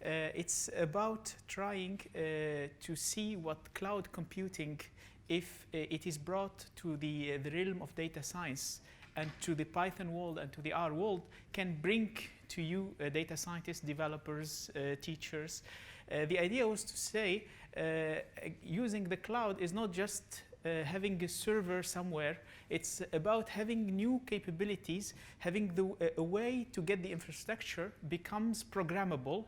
It's about trying to see what cloud computing, if it is brought to the realm of data science and to the Python world and to the R world, can bring to you data scientists, developers, teachers. The idea was to say using the cloud is not just having a server somewhere. It's about having new capabilities, having a way to get the infrastructure becomes programmable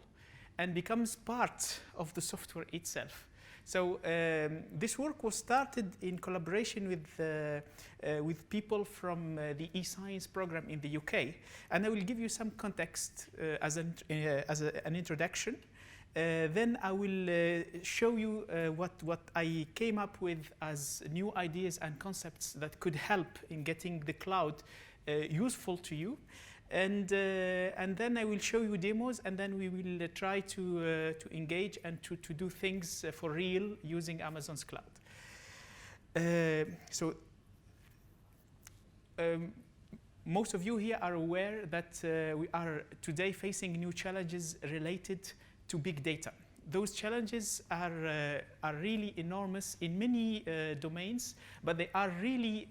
and becomes part of the software itself. So this work was started in collaboration with people from the eScience program in the UK. And I will give you some context as an introduction. Then I will show you what I came up with as new ideas and concepts that could help in getting the cloud useful to you. And then I will show you demos, and then we will try to engage and to do things for real using Amazon's cloud. Most of you here are aware that we are today facing new challenges related to big data. Those challenges are really enormous in many domains, but they are really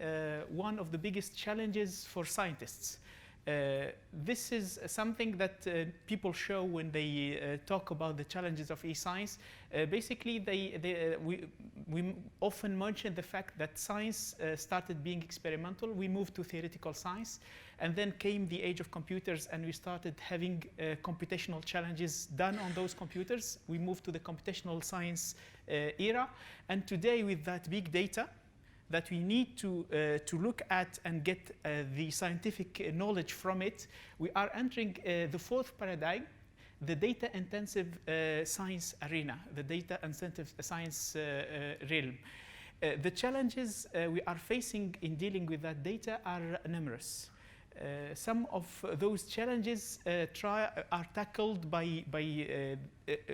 one of the biggest challenges for scientists. This is something that people show when they talk about the challenges of e-science. Basically, we often mention the fact that science started being experimental. We moved to theoretical science, and then came the age of computers, and we started having computational challenges done on those computers. We moved to the computational science era, and today with that big data, that we need to look at and get the scientific knowledge from it, we are entering the fourth paradigm, the data-intensive science arena, the data-intensive science realm. The challenges we are facing in dealing with that data are numerous. Some of those challenges are tackled by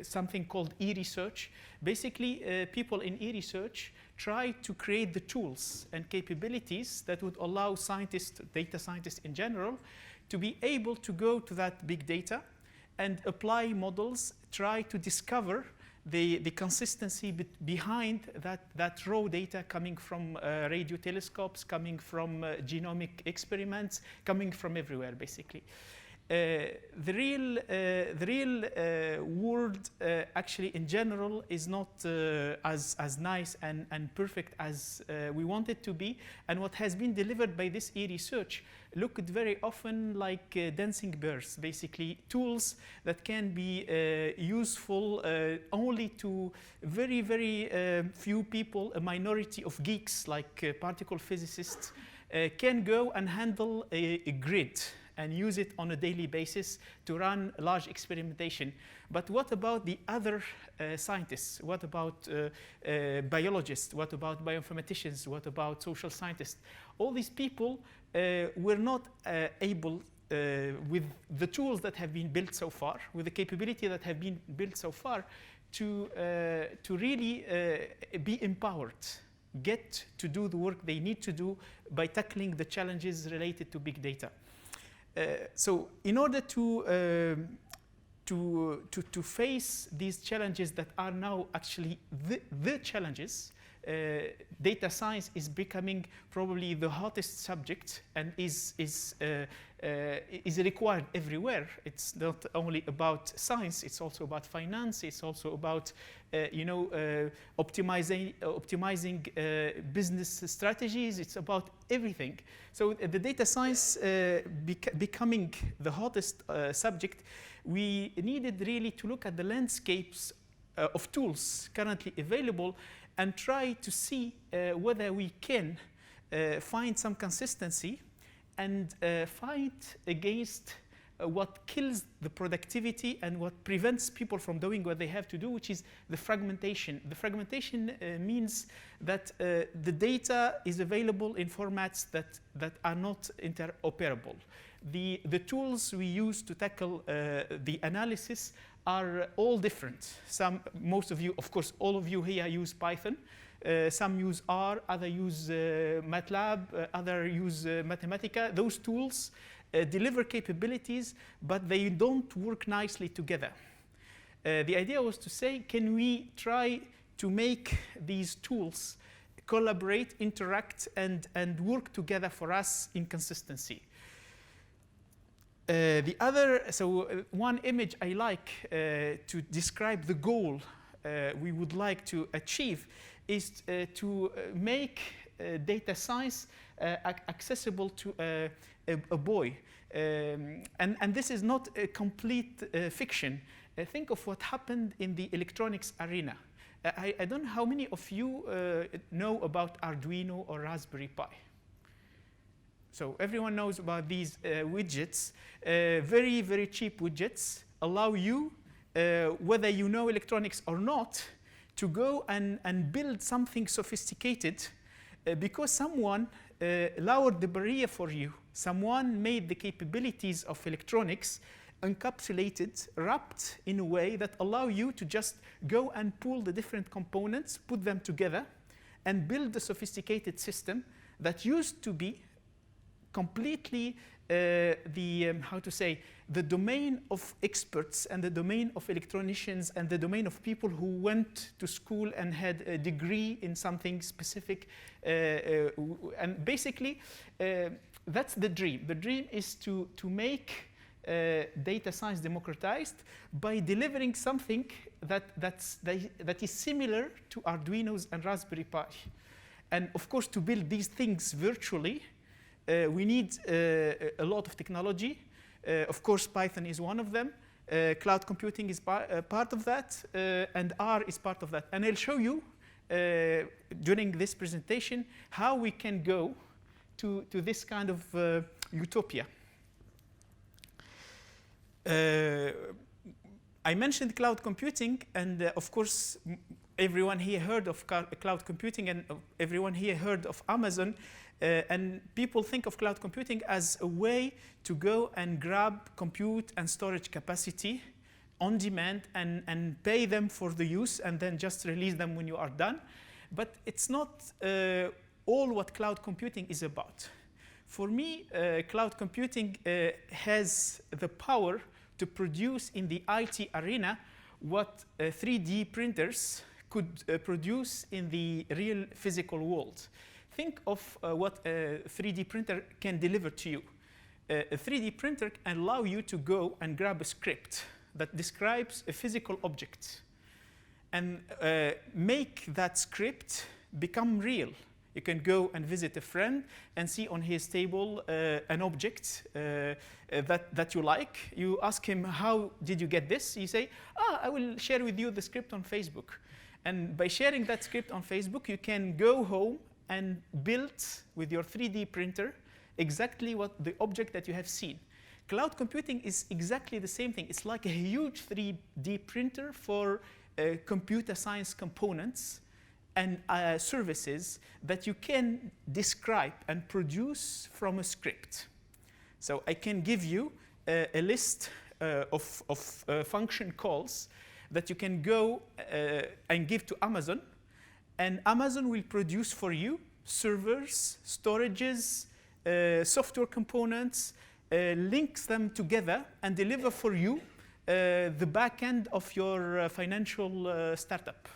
something called e-research. Basically, people in e-research try to create the tools and capabilities that would allow scientists, data scientists in general, to be able to go to that big data and apply models, try to discover the consistency behind that raw data coming from radio telescopes, coming from genomic experiments, coming from everywhere, basically. The real world, actually, in general, is not as nice and perfect as we want it to be. And what has been delivered by this e-research looked very often like dancing bears, basically tools that can be useful only to very, very few people, a minority of geeks like particle physicists, can go and handle a grid and use it on a daily basis to run large experimentation. But what about the other scientists? What about biologists? What about bioinformaticians? What about social scientists? All these people were not able, with the tools that have been built so far, with the capability that have been built so far, to really be empowered, get to do the work they need to do by tackling the challenges related to big data. So in order to face these challenges that are now actually the challenges, data science is becoming probably the hottest subject and is required everywhere. It's not only about science, it's also about finance, it's also about optimizing business strategies, it's about everything. So the data science becoming the hottest subject, we needed really to look at the landscapes of tools currently available and try to see whether we can find some consistency and fight against what kills the productivity and what prevents people from doing what they have to do, which is the fragmentation. The fragmentation means that the data is available in formats that are not interoperable. The tools we use to tackle the analysis are all different. Most of you, of course, all of you here use Python. Some use R, others use MATLAB, others use Mathematica. Those tools deliver capabilities, but they don't work nicely together. The idea was to say, can we try to make these tools collaborate, interact, and work together for us in consistency? One image I like to describe the goal we would like to achieve is to make data science accessible to a boy. And this is not a complete fiction. Think of what happened in the electronics arena. I don't know how many of you know about Arduino or Raspberry Pi. So everyone knows about these widgets. Very, very cheap widgets allow you, whether you know electronics or not, to go and build something sophisticated because someone lowered the barrier for you. Someone made the capabilities of electronics encapsulated, wrapped in a way that allow you to just go and pull the different components, put them together, and build a sophisticated system that used to be completely the domain of experts and the domain of electronicians and the domain of people who went to school and had a degree in something specific. And basically, that's the dream. The dream is to make data science democratized by delivering something that is similar to Arduinos and Raspberry Pi. And of course, to build these things virtually, we need a lot of technology. Of course, Python is one of them. Cloud computing is part of that, and R is part of that. And I'll show you during this presentation how we can go to this kind of utopia. I mentioned cloud computing, and of course, everyone here heard of cloud computing, and everyone here heard of Amazon. And people think of cloud computing as a way to go and grab compute and storage capacity on demand and pay them for the use and then just release them when you are done. But it's not all what cloud computing is about. For me, cloud computing has the power to produce in the IT arena what 3D printers could produce in the real physical world. Think of what a 3D printer can deliver to you. A 3D printer can allow you to go and grab a script that describes a physical object and make that script become real. You can go and visit a friend and see on his table an object that you like. You ask him, how did you get this? You say, I will share with you the script on Facebook. And by sharing that script on Facebook, you can go home and build with your 3D printer exactly what the object that you have seen. Cloud computing is exactly the same thing. It's like a huge 3D printer for computer science components and services that you can describe and produce from a script. So I can give you a list of function calls that you can go and give to Amazon, and Amazon will produce for you servers, storages, software components, links them together, and deliver for you the back end of your financial startup.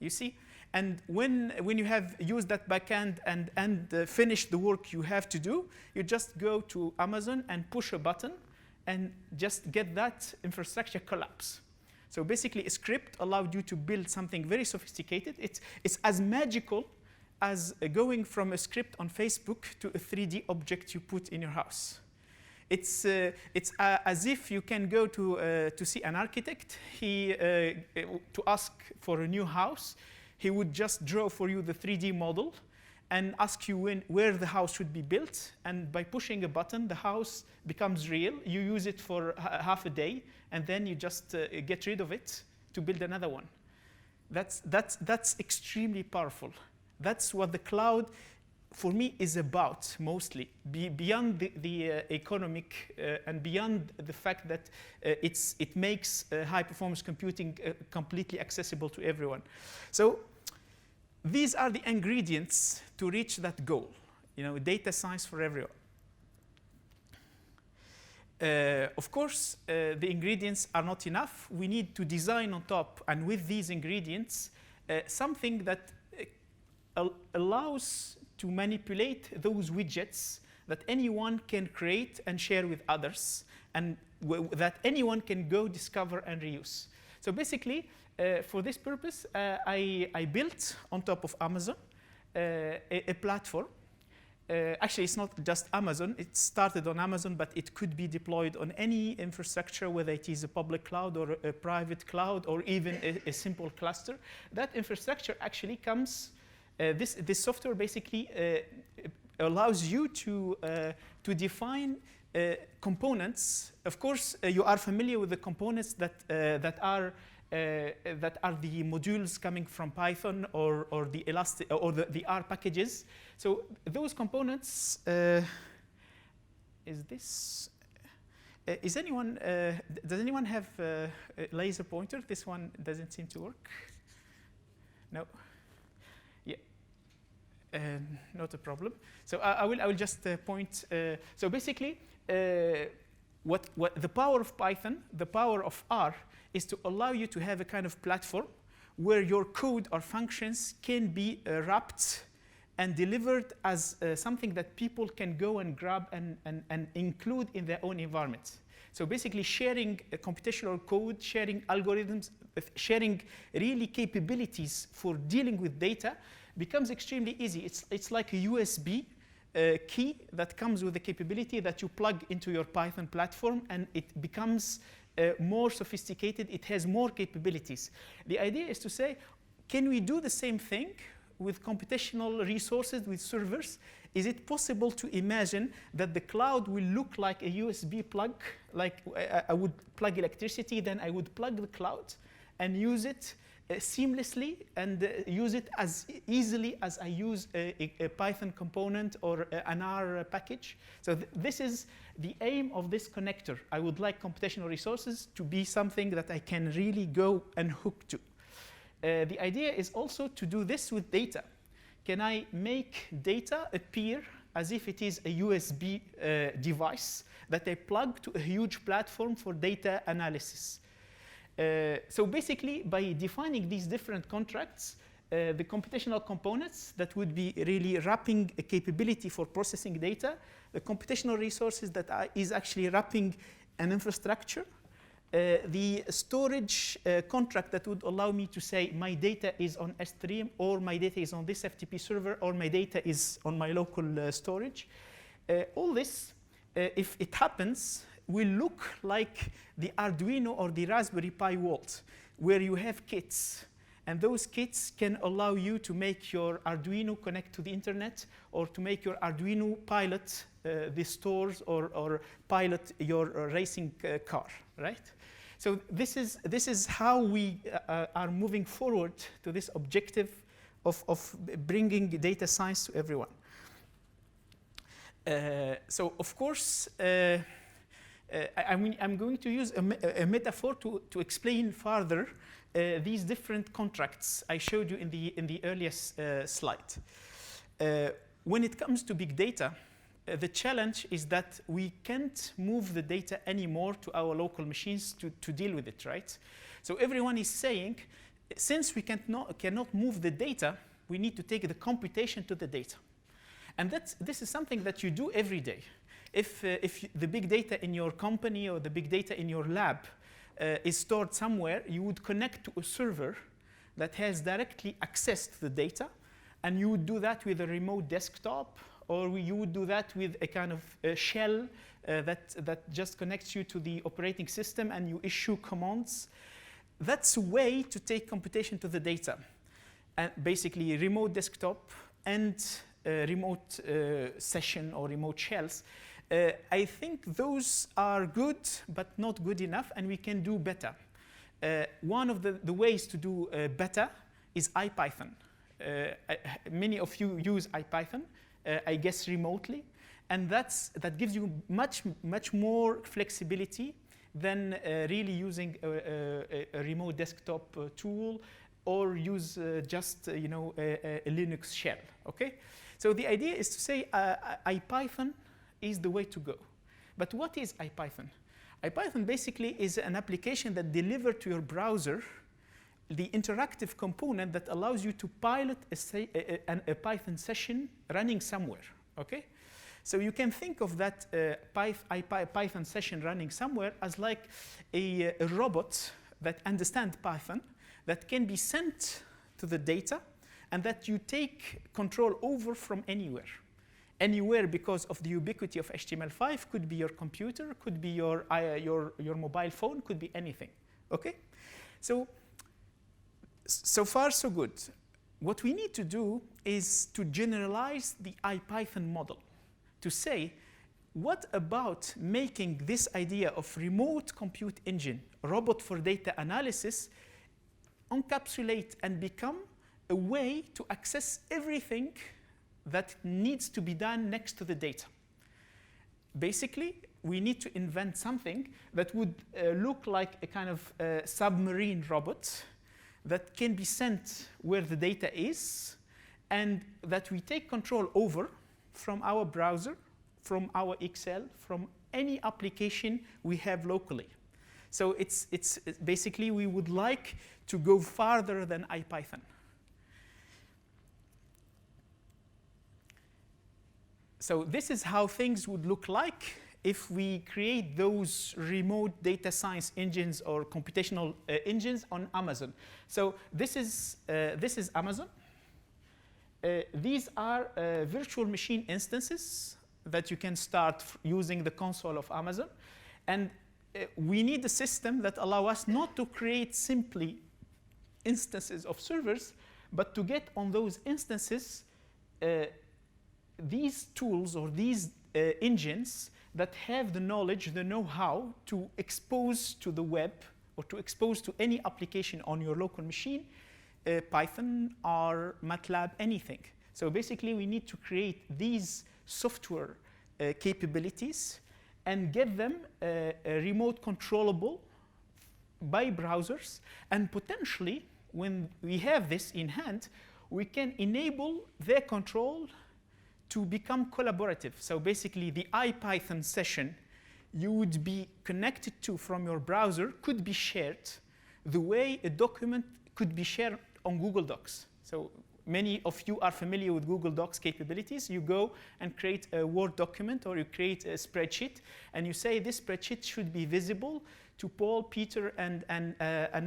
You see? And when you have used that backend and finished the work you have to do, you just go to Amazon and push a button and just get that infrastructure collapse. So basically, a script allowed you to build something very sophisticated. It's as magical as going from a script on Facebook to a 3D object you put in your house. It's as if you can go to see an architect. To ask for a new house, he would just draw for you the 3D model and ask you where the house should be built. And by pushing a button, the house becomes real. You use it for half a day, and then you just get rid of it to build another one. That's extremely powerful. That's what the cloud, for me, is about mostly, beyond the economic and beyond the fact that it makes high-performance computing completely accessible to everyone. So these are the ingredients to reach that goal, data science for everyone. Of course, the ingredients are not enough. We need to design on top, and with these ingredients, something that allows to manipulate those widgets that anyone can create and share with others, and that anyone can go discover and reuse. So basically, for this purpose, I built on top of Amazon a platform. Actually, it's not just Amazon. It started on Amazon, but it could be deployed on any infrastructure, whether it is a public cloud or a private cloud or even a simple cluster. That infrastructure actually comes, this software basically allows you to define components. Of course, you are familiar with the components that are the modules coming from Python or the Elastic or the R packages. So those components, does anyone have a laser pointer? This one doesn't seem to work. No. Yeah. Not a problem. So I will just point. So basically, what the power of Python, the power of R, is to allow you to have a kind of platform where your code or functions can be wrapped and delivered as something that people can go and grab and include in their own environment. So basically sharing computational code, sharing algorithms, sharing really capabilities for dealing with data becomes extremely easy. It's like a USB key that comes with the capability that you plug into your Python platform, and it becomes more sophisticated. It has more capabilities. The idea is to say, can we do the same thing with computational resources, with servers? Is it possible to imagine that the cloud will look like a USB plug? Like I would plug electricity, then I would plug the cloud and use it seamlessly and use it as easily as I use a Python component or an R package. So this is the aim of this connector. I would like computational resources to be something that I can really go and hook to. The idea is also to do this with data. Can I make data appear as if it is a USB device that I plug to a huge platform for data analysis? So basically, by defining these different contracts, the computational components that would be really wrapping a capability for processing data, the computational resources that is actually wrapping an infrastructure, the storage contract that would allow me to say my data is on S3, or my data is on this FTP server, or my data is on my local storage. All this, if it happens, will look like the Arduino or the Raspberry Pi world, where you have kits. And those kits can allow you to make your Arduino connect to the internet, or to make your Arduino pilot the stores, or pilot your racing car, right? So this is how we are moving forward to this objective of bringing data science to everyone. So of course, I'm going to use a metaphor to explain further these different contracts I showed you in the earliest slide. When it comes to big data, the challenge is that we can't move the data anymore to our local machines to deal with it, right? So everyone is saying, since we cannot move the data, we need to take the computation to the data. And this is something that you do every day. If the big data in your company or the big data in your lab is stored somewhere, you would connect to a server that has directly access to the data, and you would do that with a remote desktop, or you would do that with a kind of shell that just connects you to the operating system, and you issue commands. That's a way to take computation to the data. And basically, remote desktop and remote session or remote shells. I think those are good, but not good enough, and we can do better. One of the ways to do better is IPython. Many of you use IPython, I guess remotely, and that gives you much more flexibility than really using a remote desktop tool, or use just a Linux shell. Okay, so the idea is to say IPython is the way to go. But what is IPython? IPython basically is an application that delivers to your browser the interactive component that allows you to pilot a Python session running somewhere, okay? So you can think of that Python session running somewhere as like a robot that understands Python, that can be sent to the data, and that you take control over from anywhere. Anywhere, because of the ubiquity of HTML5, could be your computer, could be your mobile phone, could be anything, okay? So far, so good. What we need to do is to generalize the IPython model, to say, what about making this idea of remote compute engine, robot for data analysis, encapsulate and become a way to access everything that needs to be done next to the data. Basically, we need to invent something that would look like a kind of submarine robot that can be sent where the data is, and that we take control over from our browser, from our Excel, from any application we have locally. So it's basically, we would like to go farther than IPython. So this is how things would look like if we create those remote data science engines or computational engines on Amazon. So this is Amazon. These are virtual machine instances that you can start using the console of Amazon. And we need a system that allows us not to create simply instances of servers, but to get on those instances these tools or these engines that have the knowledge, the know-how to expose to the web or to expose to any application on your local machine, Python, R, MATLAB, anything. So basically, we need to create these software capabilities and get them remote controllable by browsers. And potentially, when we have this in hand, we can enable their control to become collaborative. So basically, the IPython session you would be connected to from your browser could be shared the way a document could be shared on Google Docs. So many of you are familiar with Google Docs capabilities. You go and create a Word document, or you create a spreadsheet, and you say this spreadsheet should be visible to Paul, Peter, and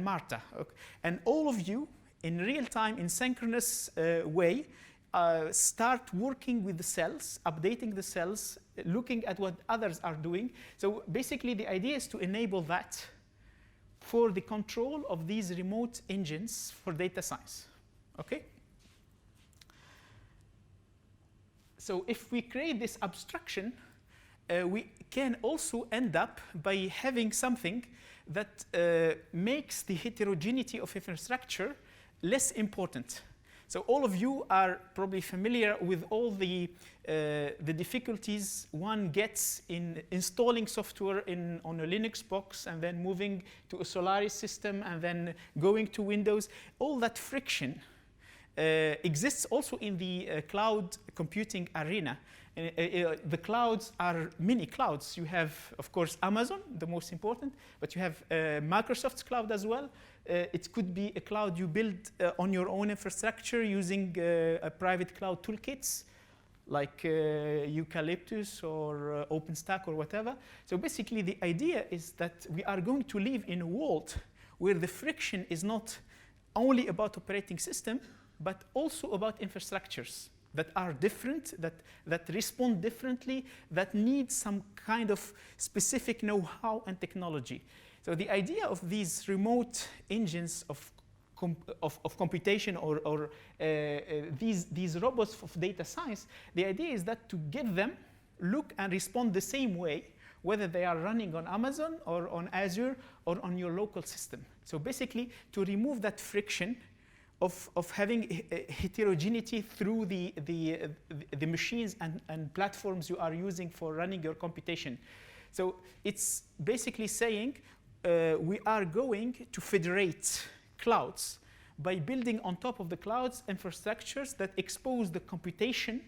Marta. Okay. And all of you, in real time, in synchronous way, start working with the cells, updating the cells, looking at what others are doing. So basically, the idea is to enable that for the control of these remote engines for data science. Okay? So if we create this abstraction, we can also end up by having something that makes the heterogeneity of infrastructure less important. So all of you are probably familiar with all the difficulties one gets in installing software on a Linux box and then moving to a Solaris system and then going to Windows. All that friction exists also in the cloud computing arena. The clouds are many clouds. You have, of course, Amazon, the most important, but you have Microsoft's cloud as well. It could be a cloud you build on your own infrastructure using a private cloud toolkits like Eucalyptus or OpenStack or whatever. So basically, the idea is that we are going to live in a world where the friction is not only about operating system, but also about infrastructures that are different, that respond differently, that need some kind of specific know-how and technology. So the idea of these remote engines of computation or these robots of data science, the idea is that to get them look and respond the same way, whether they are running on Amazon or on Azure or on your local system. So basically, to remove that friction of having heterogeneity through the machines and platforms you are using for running your computation. So it's basically saying we are going to federate clouds by building on top of the clouds infrastructures that expose the computation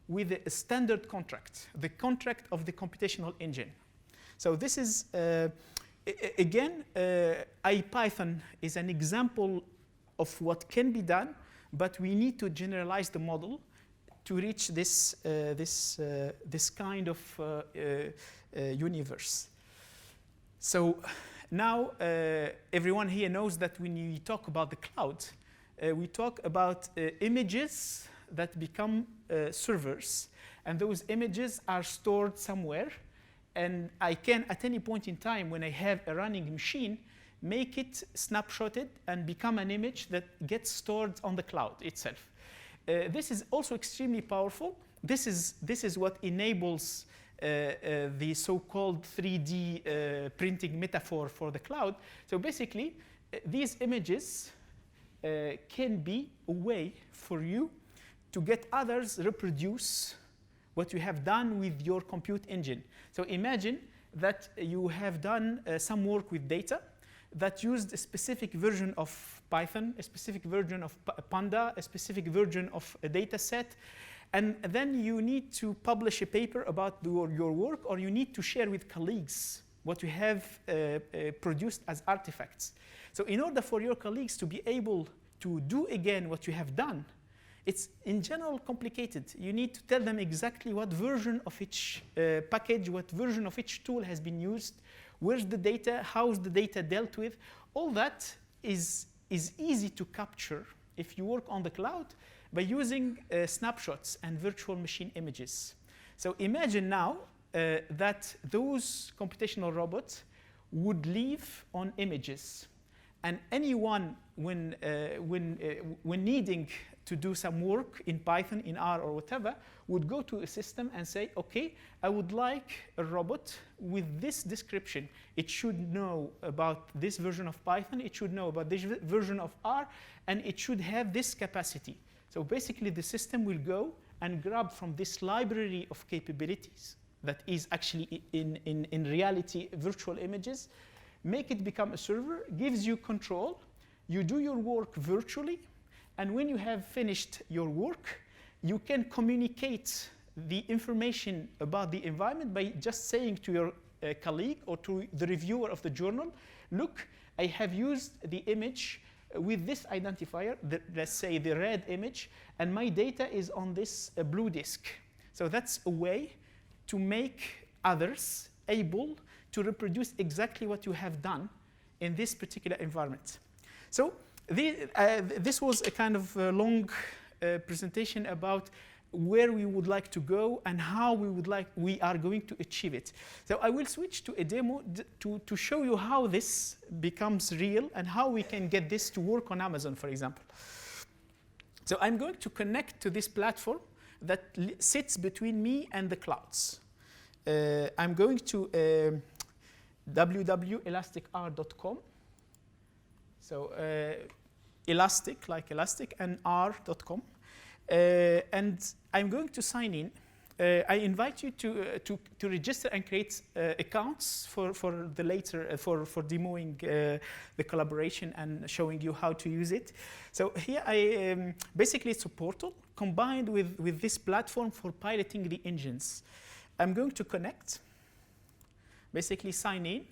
with a standard contract, the contract of the computational engine. So this is, again, IPython is an example of what can be done, but we need to generalize the model to reach this, this kind of universe. So now everyone here knows that when we talk about the cloud, we talk about images that become servers. And those images are stored somewhere. And I can, at any point in time when I have a running machine, make it snapshotted and become an image that gets stored on the cloud itself. This is also extremely powerful. This is what enables the so-called 3D printing metaphor for the cloud. So basically, these images can be a way for you to get others reproduce what you have done with your compute engine. So imagine that you have done some work with data that used a specific version of Python, a specific version of Panda, a specific version of a data set, and then you need to publish a paper about your work, or you need to share with colleagues what you have produced as artifacts. So in order for your colleagues to be able to do again what you have done, it's in general complicated. You need to tell them exactly what version of each package, what version of each tool has been used, where's the data, how's the data dealt with. All that is easy to capture if you work on the cloud by using snapshots and virtual machine images. So imagine now that those computational robots would live on images. And anyone, when needing to do some work in Python, in R, or whatever, would go to a system and say, OK, I would like a robot with this description. It should know about this version of Python. It should know about this version of R. And it should have this capacity. So basically, the system will go and grab from this library of capabilities that is actually, in reality, virtual images, make it become a server, gives you control. You do your work virtually. And when you have finished your work, you can communicate the information about the environment by just saying to your colleague or to the reviewer of the journal, look, I have used the image with this identifier, let's say the red image, and my data is on this blue disk. So that's a way to make others able to reproduce exactly what you have done in this particular environment. So this was a kind of long presentation about where we would like to go and how we are going to achieve it. So I will switch to a demo to show you how this becomes real and how we can get this to work on Amazon, for example. So I'm going to connect to this platform that sits between me and the clouds. I'm going to www.elasticr.com. So elastic, like elastic, and r.com. And I'm going to sign in. I invite you to register and create accounts for the later, for demoing the collaboration and showing you how to use it. So here basically it's a portal combined with this platform for piloting the engines. I'm going to connect, basically sign in.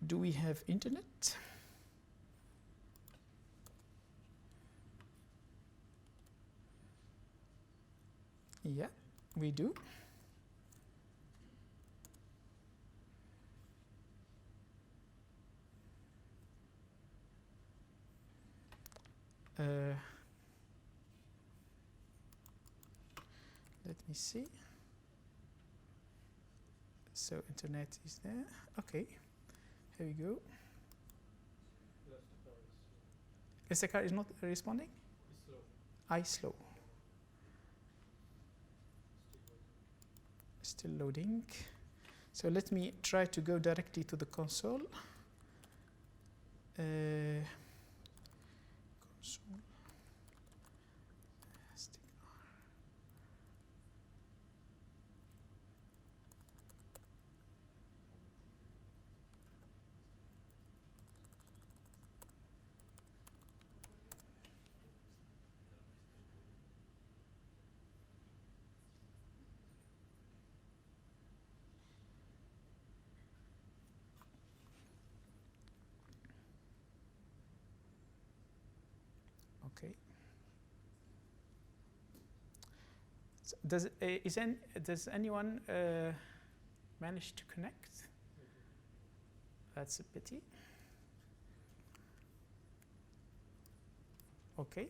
Do we have internet? Yeah, we do. Let me see. So internet is there. OK, here we go. Elasticr is not responding? It's slow. Still loading. So let me try to go directly to the console. Console. Okay. So does anyone manage to connect? That's a pity. Okay.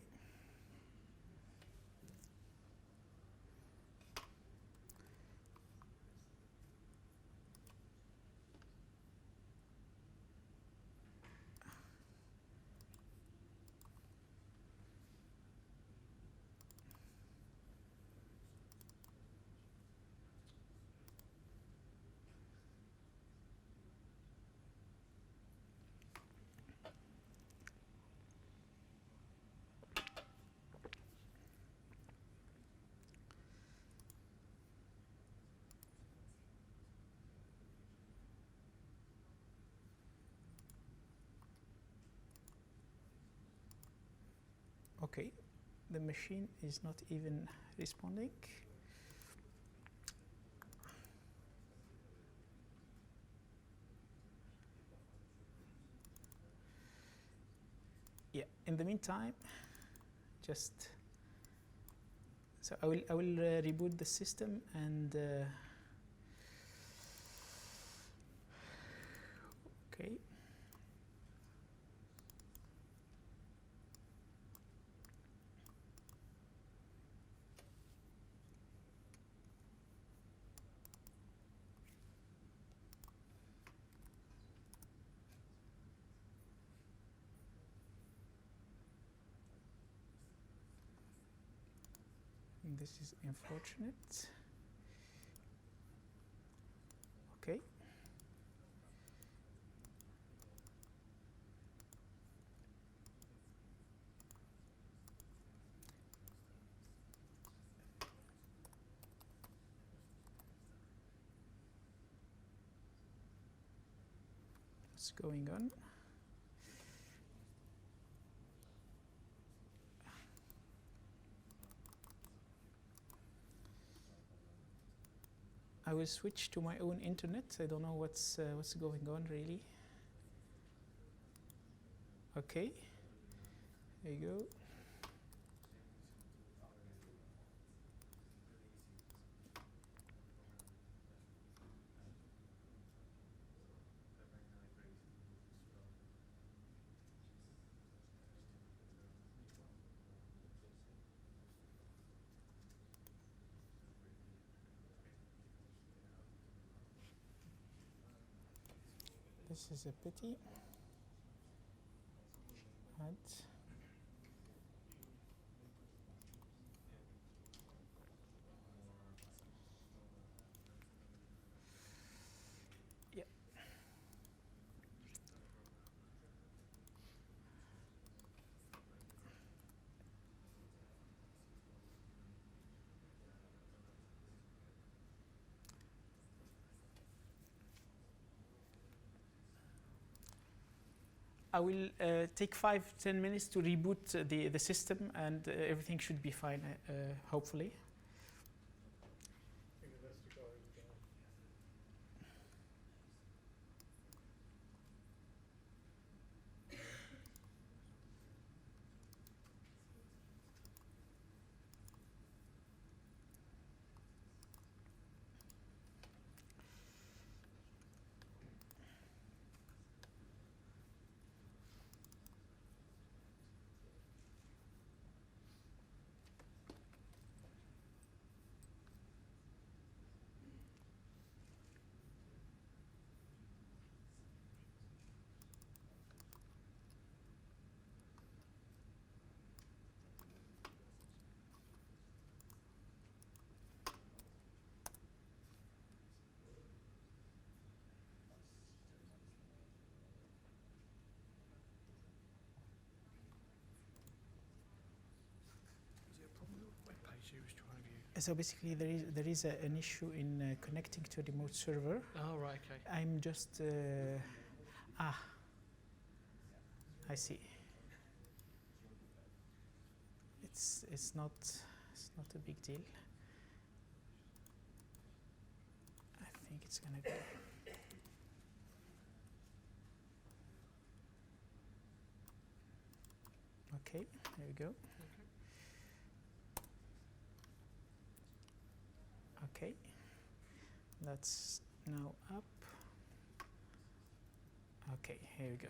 Okay, the machine is not even responding. Yeah, in the meantime, just so I will reboot the system and okay. This is unfortunate. Okay. What's going on? I will switch to my own internet. I don't know what's going on really. Okay, there you go. This is a pity. Right. Yeah. I will take 5-10 minutes to reboot the system, and everything should be fine, hopefully. So basically, there is an issue in connecting to a remote server. Oh, right, okay. I'm just I see. It's not a big deal. I think it's gonna be. Okay, there we go. Okay, that's now up. Okay, here we go.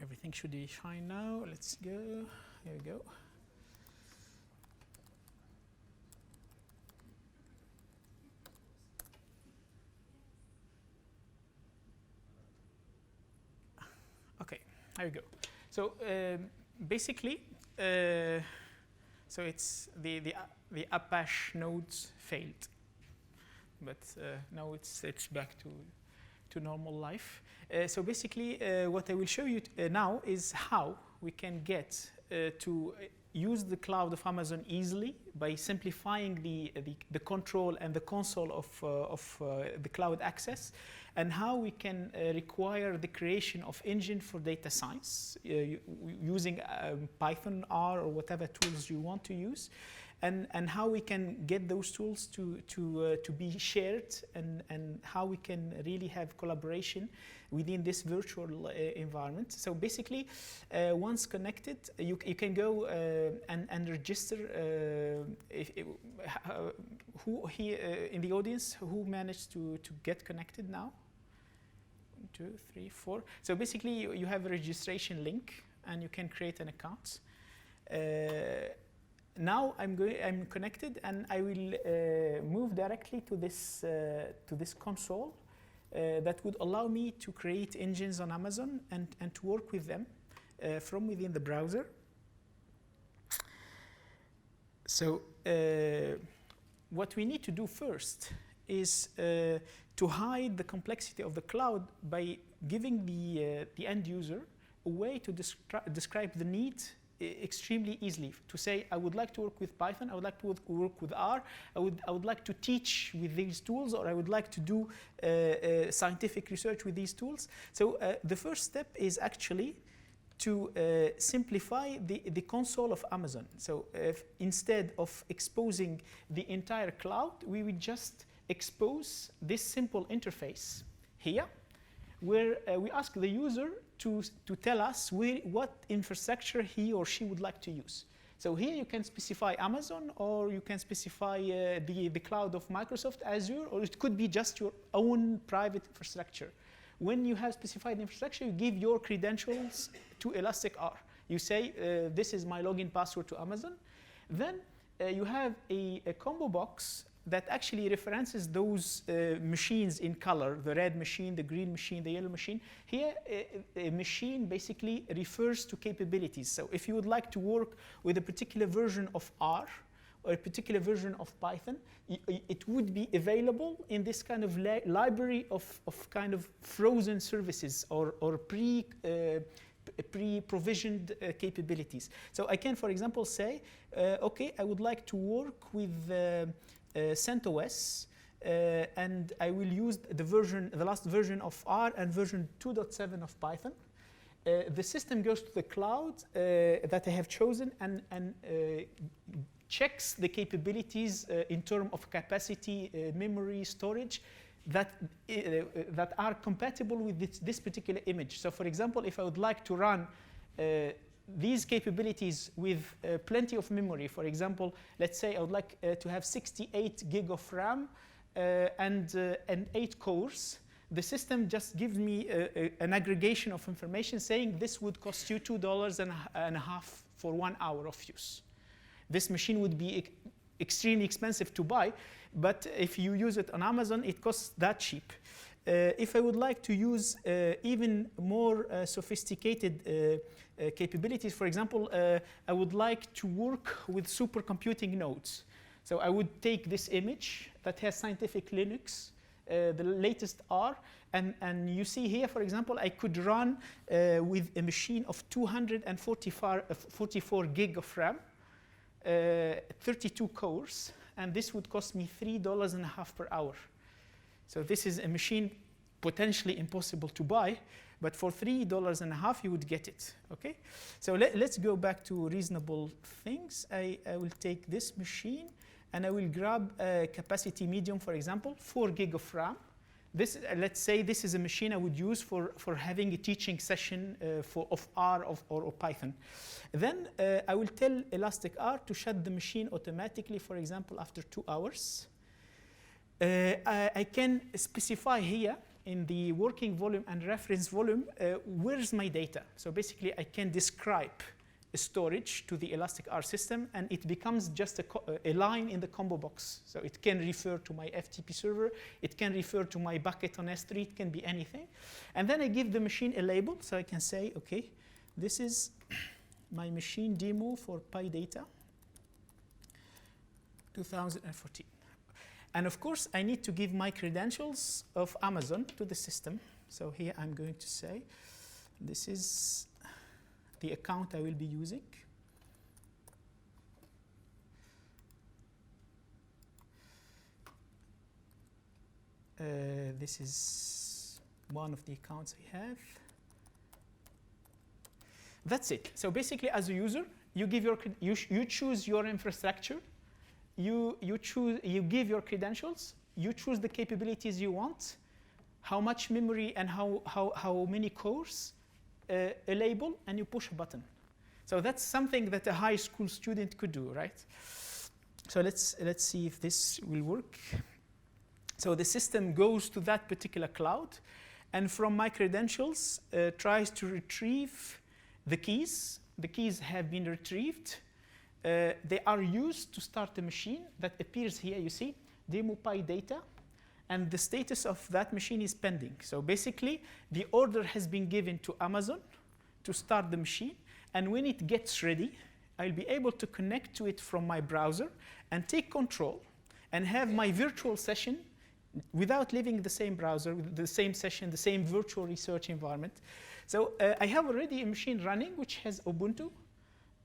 Everything should be fine now. Let's go. Here we go. Okay, there we go. So basically, so it's the Apache nodes failed, but now it's back to normal life. So basically, what I will show you now is how we can get to use the cloud of Amazon easily by simplifying the control and the console of the cloud access, and how we can require the creation of engine for data science using Python, R, or whatever tools you want to use. And how we can get those tools to be shared, and how we can really have collaboration within this virtual environment. So basically, once connected, you can go and register. Who here in the audience who managed to get connected now? 1, 2, 3, 4. So basically, you have a registration link, and you can create an account. Now I'm connected, and I will move directly to this console that would allow me to create engines on Amazon and to work with them from within the browser. So what we need to do first is to hide the complexity of the cloud by giving the end user a way to describe the need extremely easily, to say, I would like to work with Python, I would like to work with R, I would like to teach with these tools, or I would like to do scientific research with these tools. So the first step is actually to simplify the console of Amazon. So instead of exposing the entire cloud, we would just expose this simple interface here, where we ask the user to tell us what infrastructure he or she would like to use. So here you can specify Amazon, or you can specify the cloud of Microsoft Azure, or it could be just your own private infrastructure. When you have specified infrastructure, you give your credentials to Elastic-R. You say, this is my login password to Amazon. Then you have a combo box that actually references those machines in color, the red machine, the green machine, the yellow machine. Here, a machine basically refers to capabilities. So if you would like to work with a particular version of R, or a particular version of Python, it would be available in this kind of library of kind of frozen services, or pre-provisioned capabilities. So I can, for example, say, okay, I would like to work with CentOS, and I will use the last version of R and version 2.7 of Python. The system goes to the cloud that I have chosen and checks the capabilities in terms of capacity, memory, storage that are compatible with this particular image. So for example, if I would like to run these capabilities with plenty of memory, for example, let's say I would like to have 68 gig of RAM and 8 cores, the system just gives me an aggregation of information saying this would cost you $2.50 for 1 hour of use. This machine would be extremely expensive to buy, but if you use it on Amazon, it costs that cheap. If I would like to use even more sophisticated capabilities, for example, I would like to work with supercomputing nodes. So I would take this image that has scientific Linux, the latest R, and you see here, for example, I could run with a machine of 244 gig of RAM, 32 cores, and this would cost me $3.50 per hour. So this is a machine potentially impossible to buy, but for $3.50 you would get it. Okay, so let's go back to reasonable things. I will take this machine and I will grab a capacity medium, for example, 4 gig of RAM. This, let's say this is a machine I would use for having a teaching session of R or Python. Then I will tell Elastic R to shut the machine automatically, for example, after 2 hours. I can specify here in the working volume and reference volume where's my data. So basically, I can describe a storage to the Elastic R system, and it becomes just a line in the combo box. So it can refer to my FTP server, it can refer to my bucket on S3, it can be anything. And then I give the machine a label, so I can say, okay, this is my machine demo for PyData 2014. And of course, I need to give my credentials of Amazon to the system. So here I'm going to say, this is the account I will be using. This is one of the accounts I have. That's it. So basically, as a user, you give you choose your infrastructure. You give your credentials. You choose the capabilities you want, how much memory and how many cores, a label, and you push a button. So that's something that a high school student could do, right? So let's see if this will work. So the system goes to that particular cloud, and from my credentials tries to retrieve the keys. The keys have been retrieved. They are used to start the machine that appears here. You see, demo PyData, and the status of that machine is pending. So basically, the order has been given to Amazon to start the machine, and when it gets ready, I'll be able to connect to it from my browser and take control and have my virtual session without leaving the same browser, the same session, the same virtual research environment. So I have already a machine running which has Ubuntu.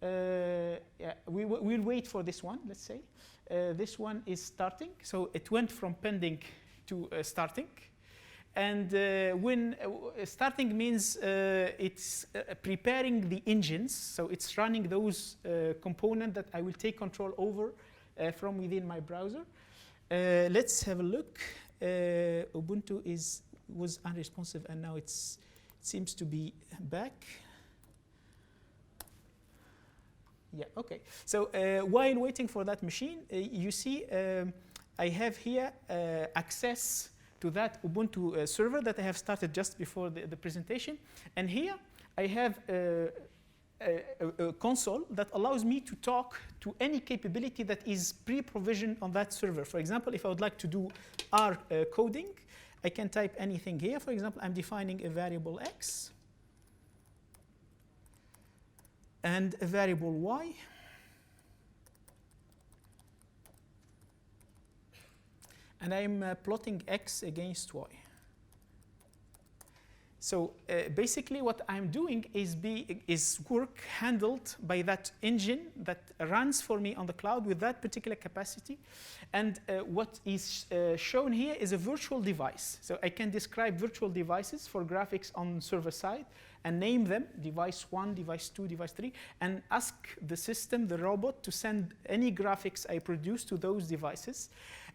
Yeah, we'll wait for this one, let's say. This one is starting. So it went from pending to starting. And when starting means it's preparing the engines. So it's running those components that I will take control over from within my browser. Let's have a look. Ubuntu was unresponsive, and now it seems to be back. Yeah, OK. So while waiting for that machine, you see I have here access to that Ubuntu server that I have started just before the presentation. And here I have a console that allows me to talk to any capability that is pre-provisioned on that server. For example, if I would like to do R coding, I can type anything here. For example, I'm defining a variable x and a variable y. And I'm plotting x against y. So basically what I'm doing is work handled by that engine that runs for me on the cloud with that particular capacity. And what is shown here is a virtual device. So I can describe virtual devices for graphics on server side and name them, device 1, device 2, device 3, and ask the system, the robot, to send any graphics I produce to those devices.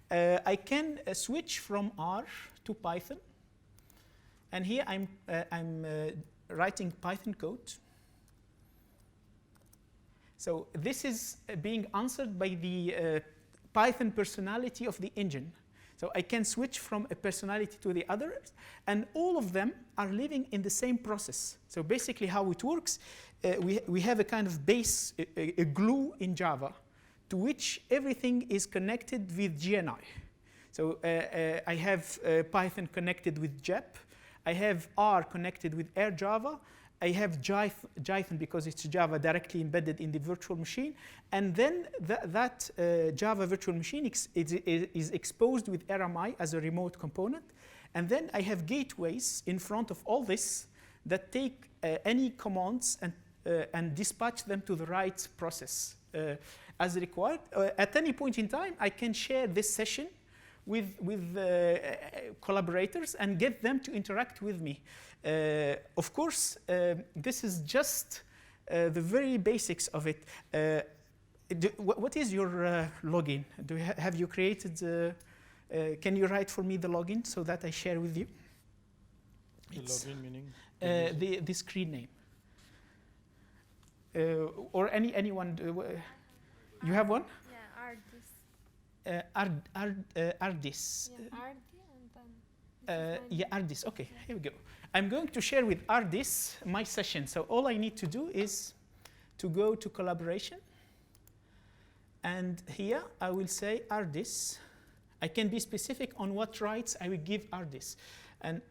I can switch from R to Python. And here I'm writing Python code. So this is being answered by the Python personality of the engine. So I can switch from a personality to the other, and all of them are living in the same process. So basically how it works, we have a kind of base, a glue in Java, to which everything is connected with GNI. So I have Python connected with JEP. I have R connected with AirJava. I have Jython because it's Java directly embedded in the virtual machine. And then that Java virtual machine is exposed with RMI as a remote component. And then I have gateways in front of all this that take any commands and dispatch them to the right process as required. At any point in time, I can share this session with collaborators and get them to interact with me. Of course, this is just the very basics of it. What is your login? Have you created? Can you write for me the login so that I share with you? The login meaning? The screen name. Or anyone. You have one? Yeah, Ardis. Yeah, Ardi and then. Yeah, Ardis. Okay, here we go. I'm going to share with Ardis my session. So all I need to do is to go to collaboration. And here I will say Ardis. I can be specific on what rights I will give Ardis. And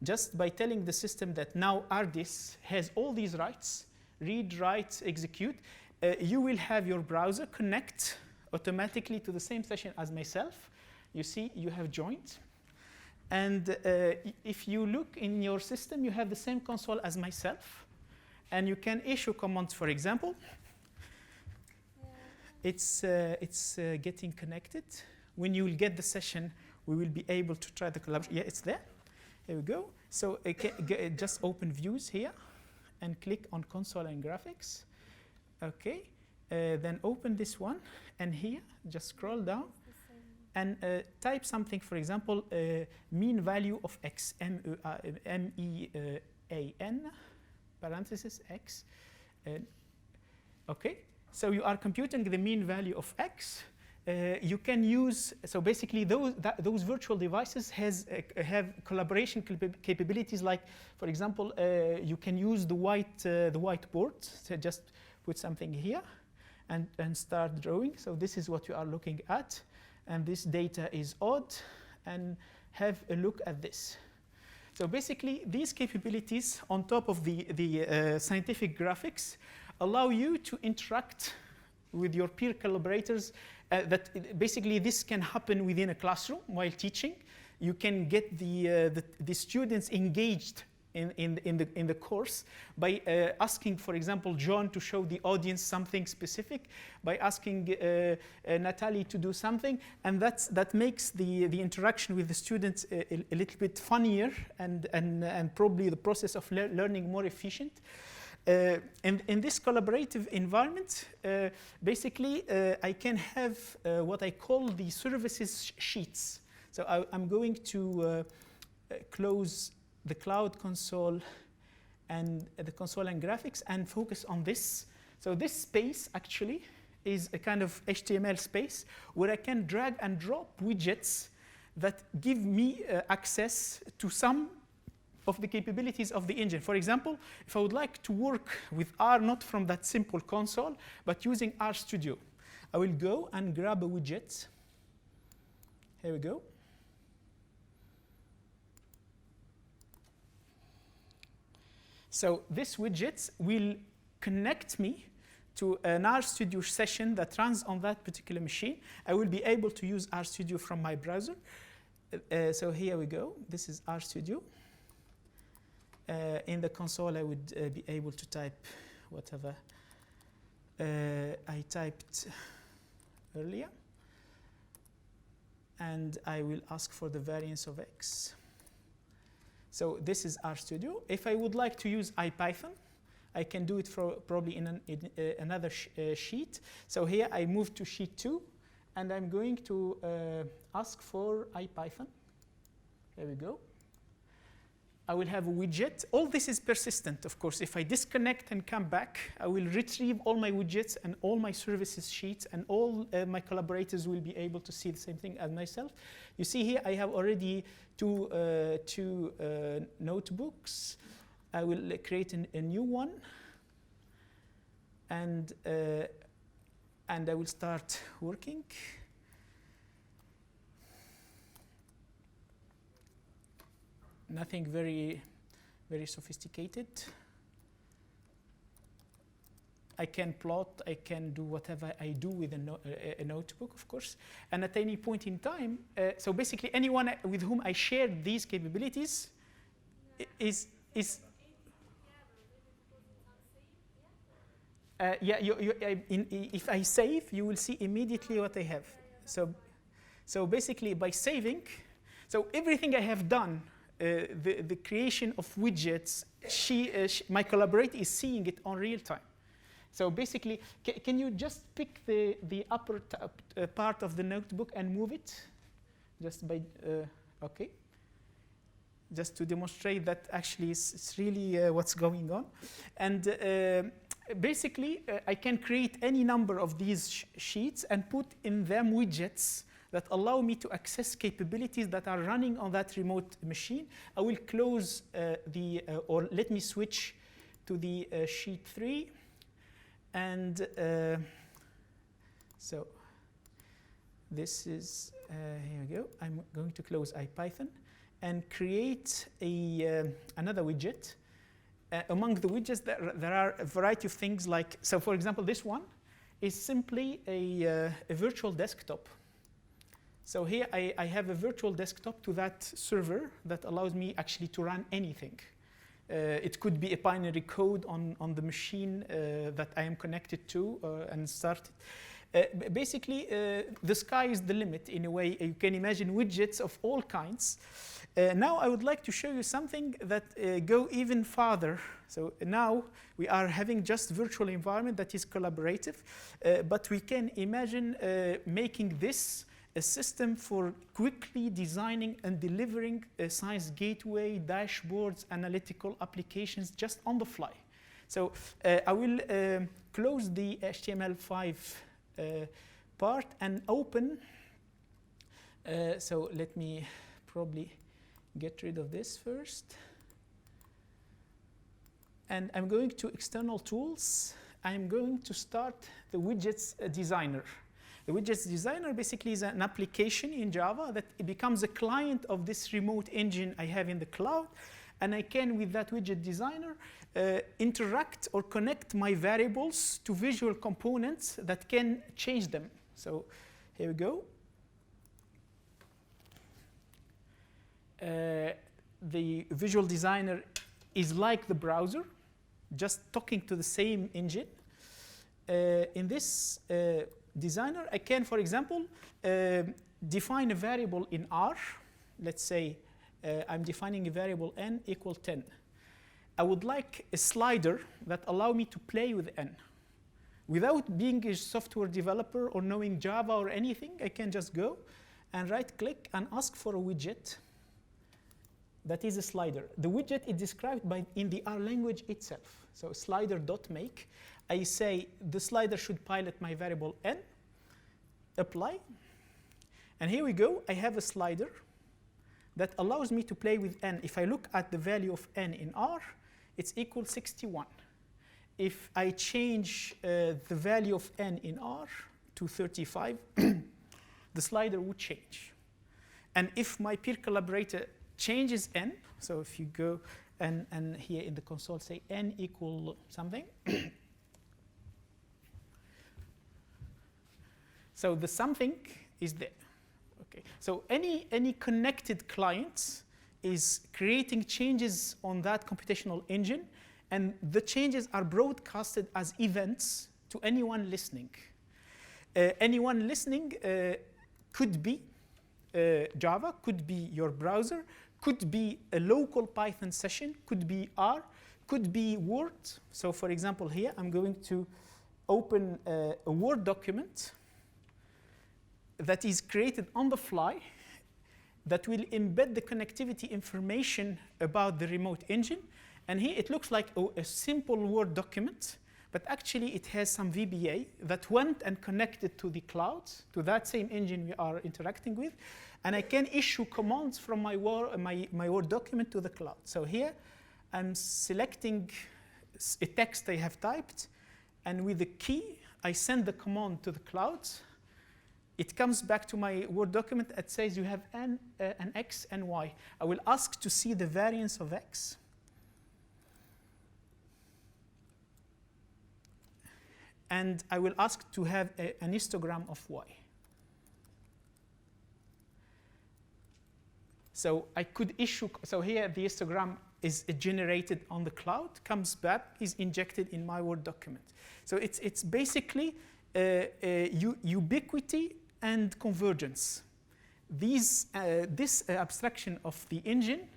just by telling the system that now Ardis has all these rights, read, write, execute, you will have your browser connect automatically to the same session as myself. You see, you have joined. And if you look in your system, you have the same console as myself. And you can issue commands, for example. Yeah. It's getting connected. When you will get the session, we will be able to try the collaboration. Yeah, it's there. Here we go. So just open views here and click on console and graphics. Okay. Then open this one. And here, just scroll down and type something, for example, mean value of x, MEAN, parenthesis x. Okay. So you are computing the mean value of x. You can use, so basically those virtual devices have collaboration capabilities like, for example, you can use the whiteboard. So just put something here and start drawing. So this is what you are looking at. And this data is odd. And have a look at this. So basically, these capabilities on top of the scientific graphics allow you to interact with your peer collaborators. That basically this can happen within a classroom while teaching. You can get the students engaged in the course by asking, for example, John to show the audience something specific, by asking Natalie to do something, and that makes the interaction with the students a little bit funnier and probably the process of learning more efficient. And in this collaborative environment, basically, I can have what I call the services sheets. So I'm going to close the cloud console and the console and graphics and focus on this. So this space actually is a kind of HTML space where I can drag and drop widgets that give me access to some of the capabilities of the engine. For example, if I would like to work with R, not from that simple console, but using RStudio, I will go and grab a widget. Here we go. So this widget will connect me to an RStudio session that runs on that particular machine. I will be able to use RStudio from my browser. So here we go. This is RStudio. In the console, I would be able to type whatever I typed earlier. And I will ask for the variance of x. So this is RStudio. If I would like to use IPython, I can do it probably in another sheet. So here I move to sheet 2, and I'm going to ask for IPython. There we go. I will have a widget. All this is persistent, of course. If I disconnect and come back, I will retrieve all my widgets and all my services sheets, and all my collaborators will be able to see the same thing as myself. You see here, I have already two notebooks. I will create a new one, and I will start working. Nothing very, very sophisticated. I can plot, I can do whatever I do with a notebook, of course. And at any point in time, so basically anyone with whom I share these capabilities is yeah, if I save, you will see immediately what I have. So basically, by saving, so everything I have done, the creation of widgets, my collaborator is seeing it on real time. So basically, can you just pick the upper part of the notebook and move it? Just by, OK. Just to demonstrate that actually it's really what's going on. And basically, I can create any number of these sheets and put in them widgets that allow me to access capabilities that are running on that remote machine. I will close or let me switch to the sheet 3. And so this is, here we go. I'm going to close IPython and create another widget. Among the widgets, there are a variety of things like, so for example, this one is simply a virtual desktop. So here I have a virtual desktop to that server that allows me actually to run anything. It could be a binary code on the machine that I am connected to and started. Basically, the sky is the limit in a way. You can imagine widgets of all kinds. Now I would like to show you something that go even farther. So now we are having just virtual environment that is collaborative, but we can imagine making this a system for quickly designing and delivering science gateway, dashboards, analytical applications just on the fly. So I will close the HTML5 part and open. So let me probably get rid of this first. And I'm going to external tools. I'm going to start the widgets designer. The widgets designer basically is an application in Java that it becomes a client of this remote engine I have in the cloud. And I can, with that widget designer, interact or connect my variables to visual components that can change them. So here we go. The visual designer is like the browser, just talking to the same engine. In this designer, I can, for example, define a variable in R. Let's say I'm defining a variable n equal 10. I would like a slider that allow me to play with n. Without being a software developer or knowing Java or anything, I can just go and right-click and ask for a widget that is a slider. The widget is described in the R language itself. So slider.make. I say the slider should pilot my variable n, apply. And here we go. I have a slider that allows me to play with n. If I look at the value of n in R, it's equal 61. If I change the value of n in R to 35, the slider would change. And if my peer collaborator changes n, so if you go and here in the console say n equal something, so the something is there. Okay. So any connected client is creating changes on that computational engine, and the changes are broadcasted as events to anyone listening. Anyone listening could be Java, could be your browser, could be a local Python session, could be R, could be Word. So for example, here I'm going to open a Word document that is created on the fly that will embed the connectivity information about the remote engine. And here it looks like a simple Word document, but actually it has some VBA that went and connected to the cloud, to that same engine we are interacting with. And I can issue commands from my Word document to the cloud. So here I'm selecting a text I have typed, and with the key, I send the command to the cloud. It comes back to my Word document. It says you have an x and y. I will ask to see the variance of x. And I will ask to have an histogram of y. So I could issue, so here the histogram is generated on the cloud, comes back, is injected in my Word document. So it's basically ubiquity and convergence. this abstraction of the engine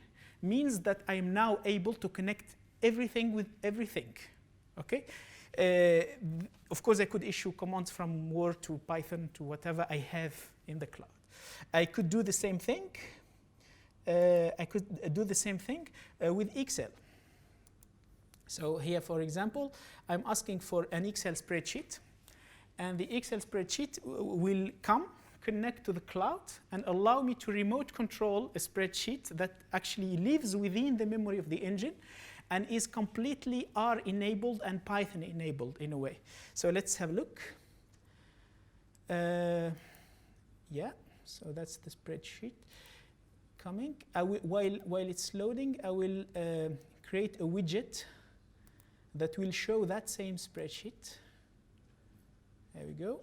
means that I am now able to connect everything with everything. Okay. Of course, I could issue commands from Word to Python to whatever I have in the cloud. I could do the same thing. With Excel. So here, for example, I'm asking for an Excel spreadsheet, and the Excel spreadsheet will connect to the cloud, and allow me to remote control a spreadsheet that actually lives within the memory of the engine and is completely R-enabled and Python-enabled in a way. So let's have a look. Yeah, so that's the spreadsheet coming. While it's loading, I will create a widget that will show that same spreadsheet. There we go.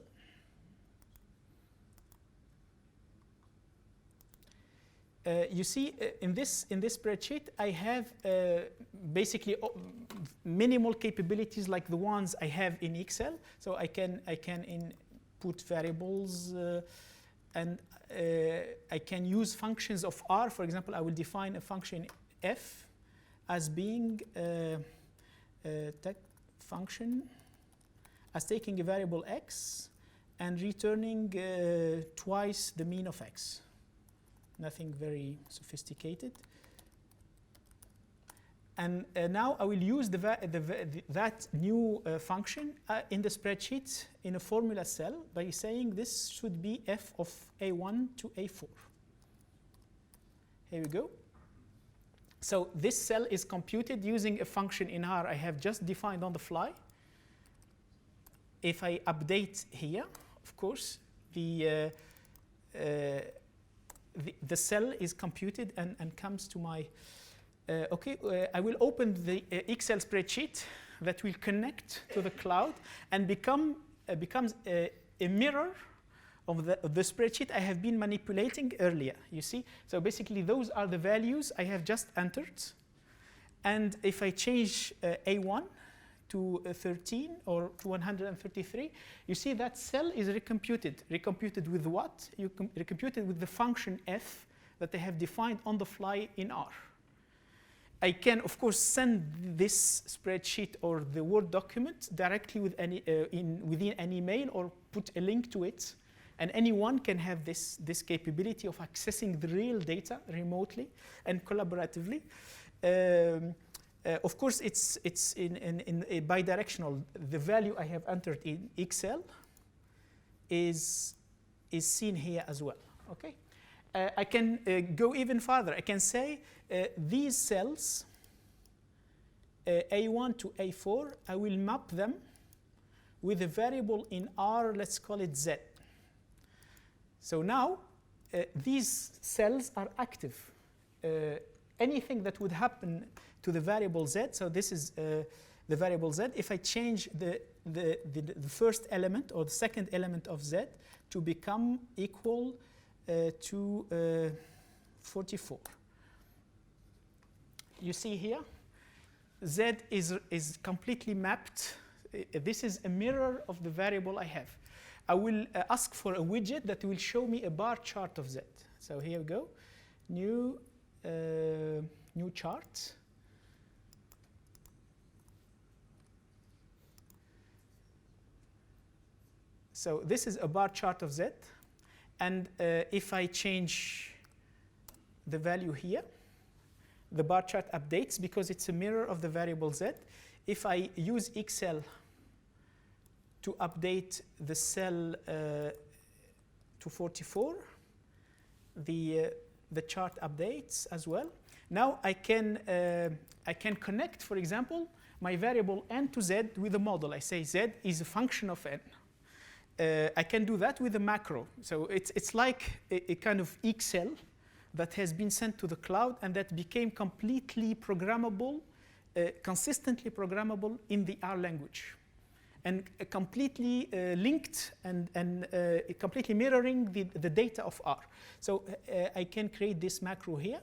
You see, in this spreadsheet, I have basically minimal capabilities like the ones I have in Excel. So I can input variables, and I can use functions of R. For example, I will define a function f as being a function as taking a variable x and returning twice the mean of x. Nothing very sophisticated. And now I will use that new function in the spreadsheet in a formula cell by saying this should be f of a1 to a4. Here we go. So this cell is computed using a function in R I have just defined on the fly. If I update here, of course, the cell is computed and comes to my, I will open the Excel spreadsheet that will connect to the cloud and becomes a mirror of the spreadsheet I have been manipulating earlier, you see? So basically, those are the values I have just entered. And if I change A1 to 13 or to 133, you see that cell is recomputed. Recomputed with what? You recomputed with the function f that I have defined on the fly in R. I can, of course, send this spreadsheet or the Word document directly with within an email or put a link to it. And anyone can have this capability of accessing the real data remotely and collaboratively. Of course, it's in bidirectional. The value I have entered in Excel is seen here as well. Okay, I can go even further. I can say these cells, A1 to A4, I will map them with a variable in R. Let's call it Z. So now these cells are active. Anything that would happen to the variable z, so this is the variable z, if I change the first element or the second element of z to become equal to 44. You see here, z is completely mapped. This is a mirror of the variable I have. I will ask for a widget that will show me a bar chart of z. So here we go, new chart. So this is a bar chart of z, and if I change the value here, the bar chart updates because it's a mirror of the variable z. If I use Excel to update the cell to 44, the chart updates as well. Now I can connect, for example, my variable n to z with a model. I say z is a function of n. I can do that with a macro. So it's like a kind of Excel that has been sent to the cloud and that became completely programmable, consistently programmable in the R language, and completely linked and completely mirroring the data of R. So I can create this macro here,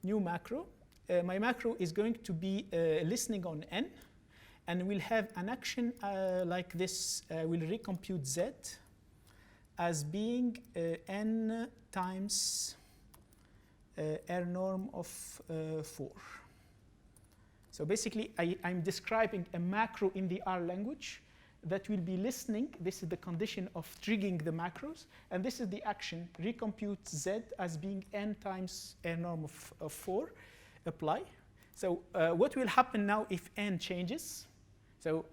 new macro. My macro is going to be listening on n, and we'll have an action like this. We'll recompute z. as being n times R norm of 4. So basically, I'm describing a macro in the R language that will be listening. This is the condition of triggering the macros. And this is the action, recompute Z as being n times R norm of 4, apply. So what will happen now if n changes? So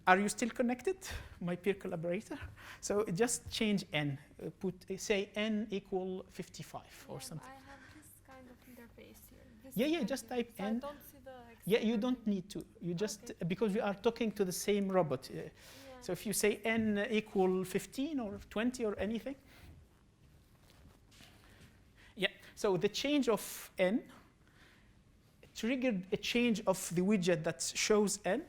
are you still connected, my peer collaborator? So just change n. Say n equal 55 or something. I have this kind of interface here. This Yeah, just type so n. I don't see the Yeah, you don't need to. You just, because we are talking to the same robot. Yeah. So if you say n equal 15 or 20 or anything. Yeah, so the change of n triggered a change of the widget that shows n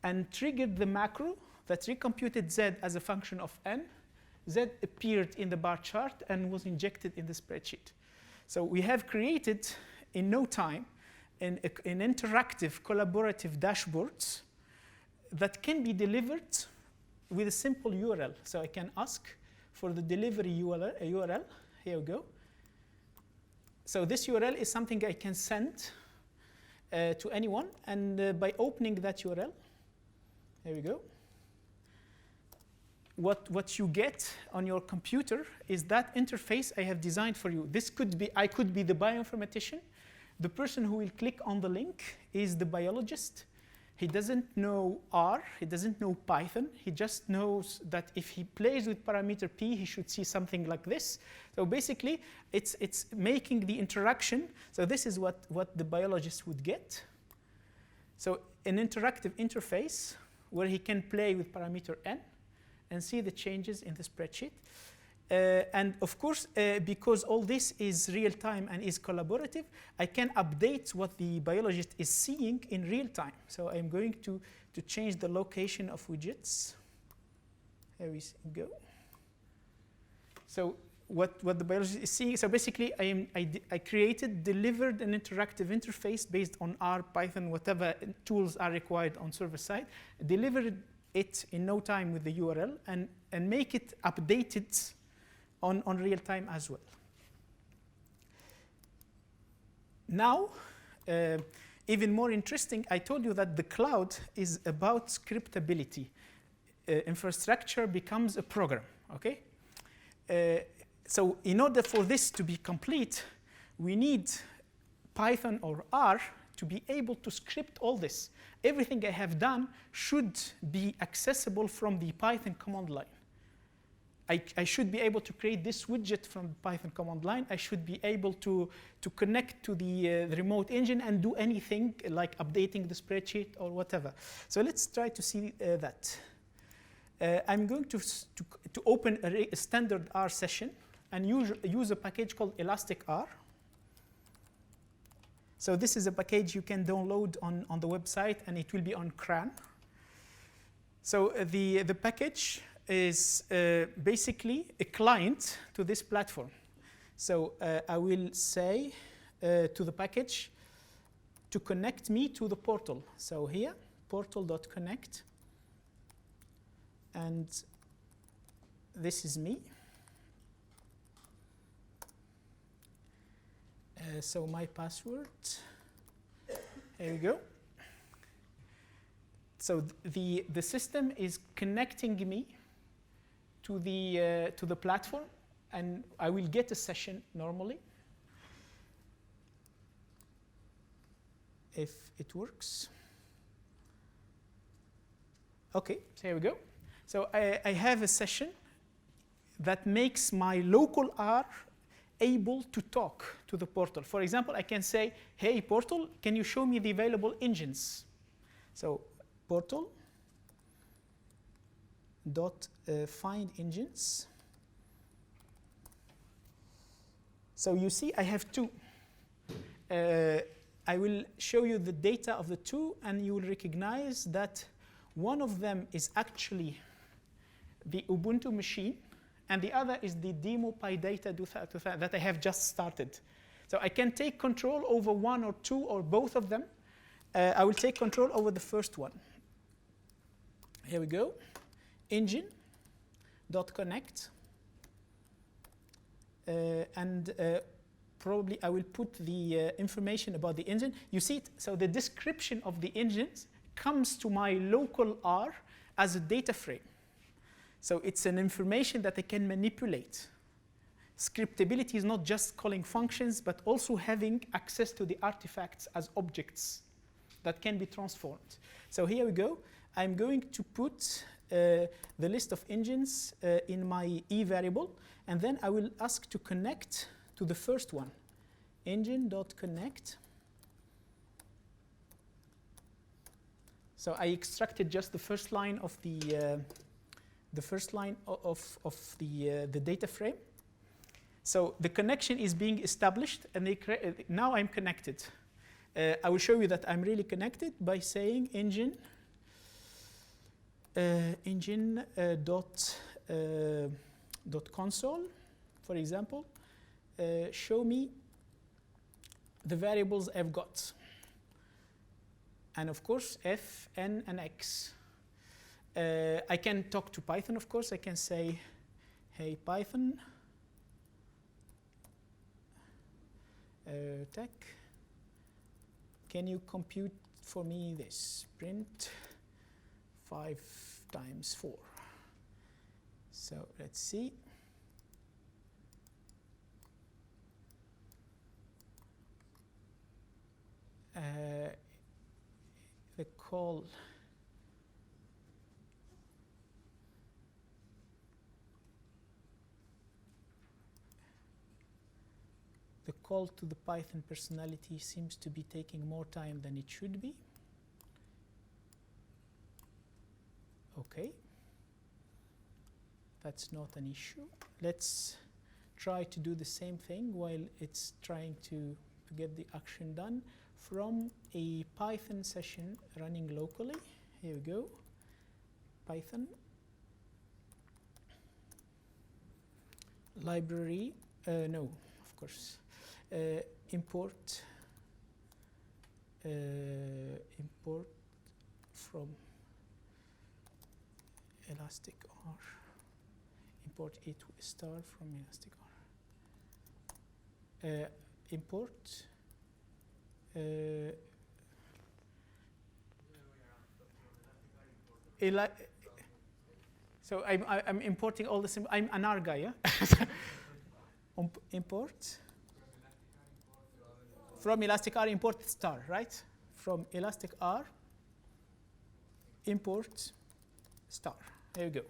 and triggered the macro that recomputed Z as a function of n. Z appeared in the bar chart and was injected in the spreadsheet. So we have created in no time an interactive collaborative dashboards that can be delivered with a simple URL. So I can ask for the delivery URL. Here we go. So this URL is something I can send to anyone. And by opening that URL, here we go. What you get on your computer is that interface I have designed for you. This could be, I could be the bioinformatician. The person who will click on the link is the biologist. He doesn't know R, he doesn't know Python. He just knows that if he plays with parameter P, he should see something like this. So basically, it's making the interaction. So this is what the biologist would get. So an interactive interface where he can play with parameter n and see the changes in the spreadsheet. And of course, because all this is real time and is collaborative, I can update what the biologist is seeing in real time. So I'm going to change the location of widgets. Here we go. So what the biologist is seeing, so basically I delivered an interactive interface based on R, Python, whatever tools are required on server side, delivered it in no time with the URL and make it updated on real time as well. Now, even more interesting, I told you that the cloud is about scriptability. Infrastructure becomes a program, okay? So in order for this to be complete, we need Python or R to be able to script all this. Everything I have done should be accessible from the Python command line. I should be able to create this widget from the Python command line. I should be able to connect to the remote engine and do anything like updating the spreadsheet or whatever. So let's try to see that. I'm going to open a standard R session and use a package called Elastic R. So this is a package you can download on the website, and it will be on CRAN. So the package is basically a client to this platform. So I will say to the package to connect me to the portal. So here, portal.connect. And this is me. So my password, here we go. So the system is connecting me to the platform, and I will get a session normally if it works. Okay, so here we go. So I have a session that makes my local R able to talk to the portal. For example, I can say, hey, portal, can you show me the available engines? So portal dot find engines. So you see I have two. I will show you the data of the two, and you will recognize that one of them is actually the Ubuntu machine, and the other is the demo PyData that I have just started. So I can take control over one or two or both of them. I will take control over the first one. Here we go. Engine.py. engine.connect. And probably I will put the information about the engine. You see it? So the description of the engines comes to my local R as a data frame. So it's an information that I can manipulate. Scriptability is not just calling functions, but also having access to the artifacts as objects that can be transformed. So here we go. I'm going to put the list of engines in my E variable, and then I will ask to connect to the first one. Engine.connect. So I extracted just the first line of the the data frame. So the connection is being established, and now I'm connected. I will show you that I'm really connected by saying dot console, for example. Show me the variables I've got. And of course, f, n, and x. I can talk to Python, of course. I can say, hey, Python, tech, can you compute for me this? Print 5 times 4. So let's see. The call to the Python personality seems to be taking more time than it should be. Okay, that's not an issue. Let's try to do the same thing while it's trying to get the action done from a Python session running locally. Here we go, Python library, no, of course, import from Elastic R, import it star from Elastic R, import so I'm importing all the symbols. I'm an R guy, yeah? Import from Elastic R, import star, right? From Elastic R, import star. There we go.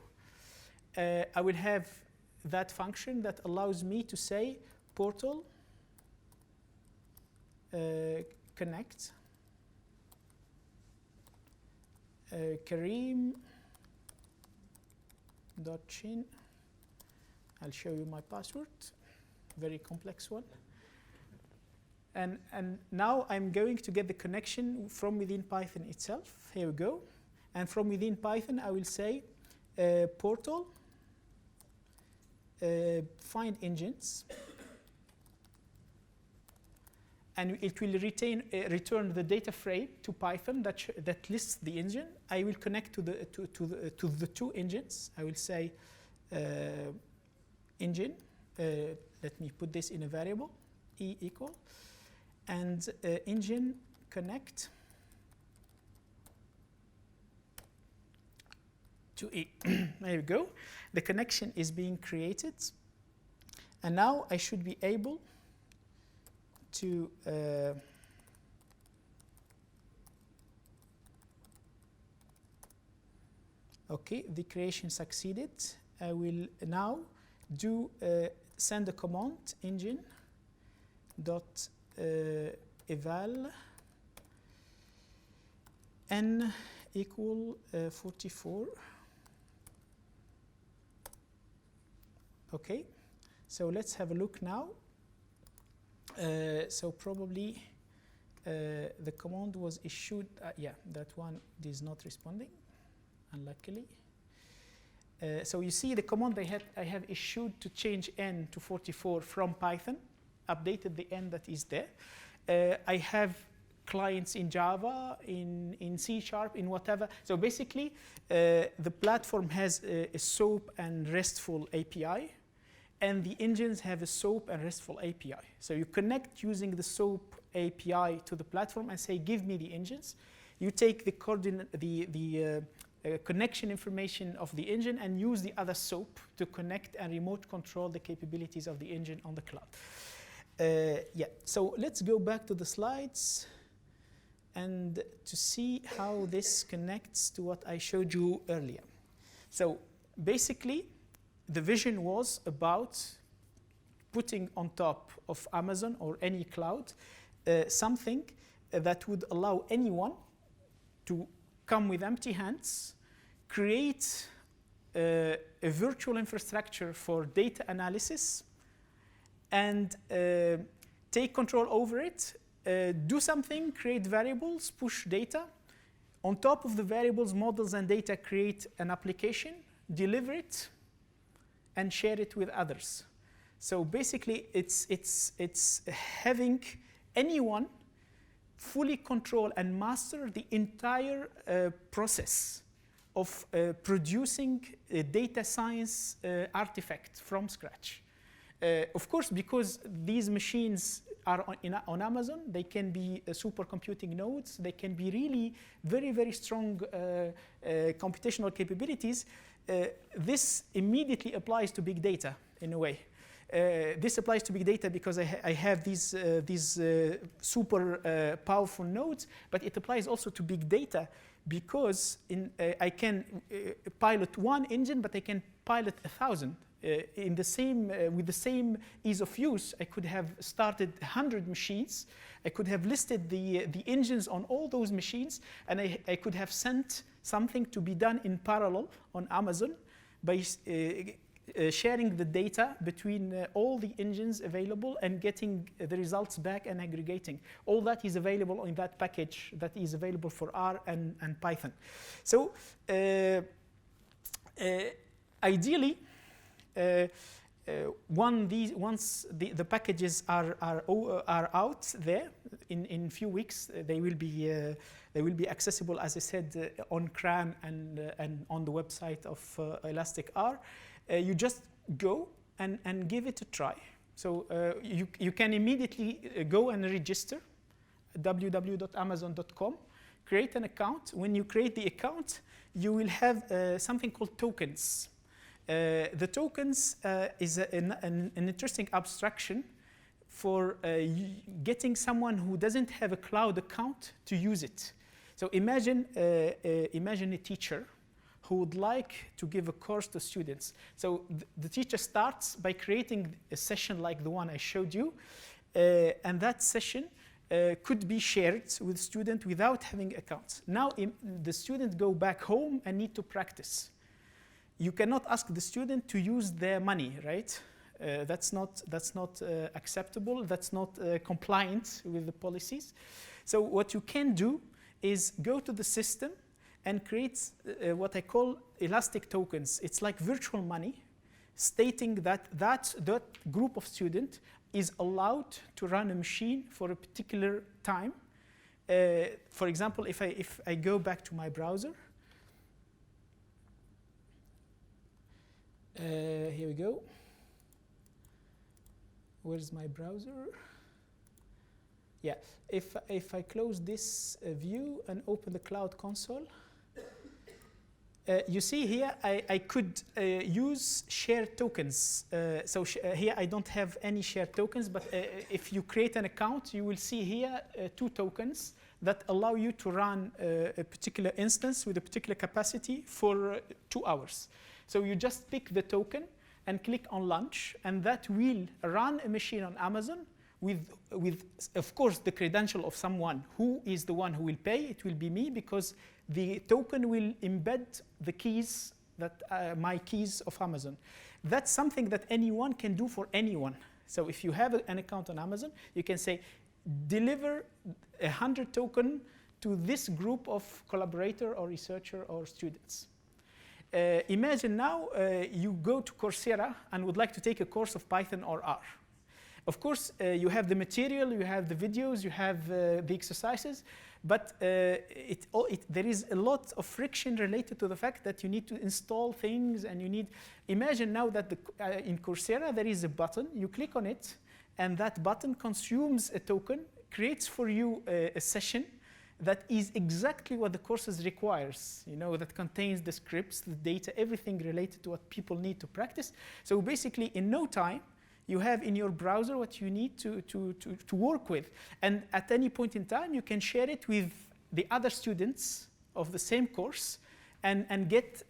I will have that function that allows me to say portal connect Karim .Chine. I'll show you my password, very complex one. And now I'm going to get the connection from within Python itself. Here we go. And from within Python, I will say portal find engines. And it will return the data frame to Python that lists the engine. I will connect to the two engines. I will say engine. Let me put this in a variable, e equal, and engine connect to E. There we go. The connection is being created, and now I should be able to okay, the creation succeeded. I will now do send a command engine dot eval n equal 44. Okay, so let's have a look now. So probably the command was issued. Yeah, that one is not responding, unluckily. So you see the command I have issued to change n to 44 from Python, updated the n that is there. I have clients in Java, in C#, in whatever. So basically, the platform has a SOAP and RESTful API, and the engines have a SOAP and RESTful API. So you connect using the SOAP API to the platform and say, give me the engines. You take the connection information of the engine and use the other SOAP to connect and remote control the capabilities of the engine on the cloud. Yeah, so let's go back to the slides and to see how this connects to what I showed you earlier. So basically, the vision was about putting on top of Amazon or any cloud something that would allow anyone to come with empty hands, create a virtual infrastructure for data analysis, and take control over it, do something, create variables, push data. On top of the variables, models, and data, create an application, deliver it, and share it with others. So basically, it's having anyone fully control and master the entire process of producing a data science artifact from scratch. Of course, because these machines are on Amazon, they can be supercomputing nodes. They can be really very, very strong computational capabilities. This immediately applies to big data in a way. This applies to big data because I have these super powerful nodes, but it applies also to big data because I can pilot one engine, but I can pilot 1,000. With the same ease of use, I could have started 100 machines. I could have listed the engines on all those machines, and I could have sent something to be done in parallel on Amazon by sharing the data between all the engines available and getting the results back and aggregating. All that is available in that package that is available for R and Python. So ideally, once the packages are out there in few weeks, they will be accessible, as I said, on CRAN and on the website of Elastic R. You just go and give it a try. So you can immediately go and register www.amazon.com, create an account. When you create the account, you will have something called tokens. The tokens is an interesting abstraction for getting someone who doesn't have a cloud account to use it. So imagine a teacher who would like to give a course to students. So the teacher starts by creating a session like the one I showed you, and that session could be shared with students without having accounts. Now the students go back home and need to practice. You cannot ask the student to use their money, right? That's not acceptable. That's not compliant with the policies. So what you can do is go to the system and create what I call elastic tokens. It's like virtual money, stating that that group of students is allowed to run a machine for a particular time. For example, if I go back to my browser, here we go. Where's my browser? Yeah, if I close this view and open the Cloud Console, you see here I could use shared tokens. Here I don't have any shared tokens, but if you create an account, you will see here 2 tokens that allow you to run a particular instance with a particular capacity for 2 hours. So you just pick the token and click on launch, and that will run a machine on Amazon with of course, the credential of someone who is the one who will pay. It will be me, because the token will embed the keys that my keys of Amazon. That's something that anyone can do for anyone. So if you have an account on Amazon, you can say, deliver 100 token to this group of collaborator or researcher or students. Imagine now you go to Coursera and would like to take a course of Python or R. Of course, you have the material, you have the videos, you have the exercises, but there is a lot of friction related to the fact that you need to install things, and you need, imagine now that in Coursera there is a button, you click on it, and that button consumes a token, creates for you a session that is exactly what the courses requires, that contains the scripts, the data, everything related to what people need to practice. So basically, in no time, you have in your browser what you need to work with. And at any point in time, you can share it with the other students of the same course and get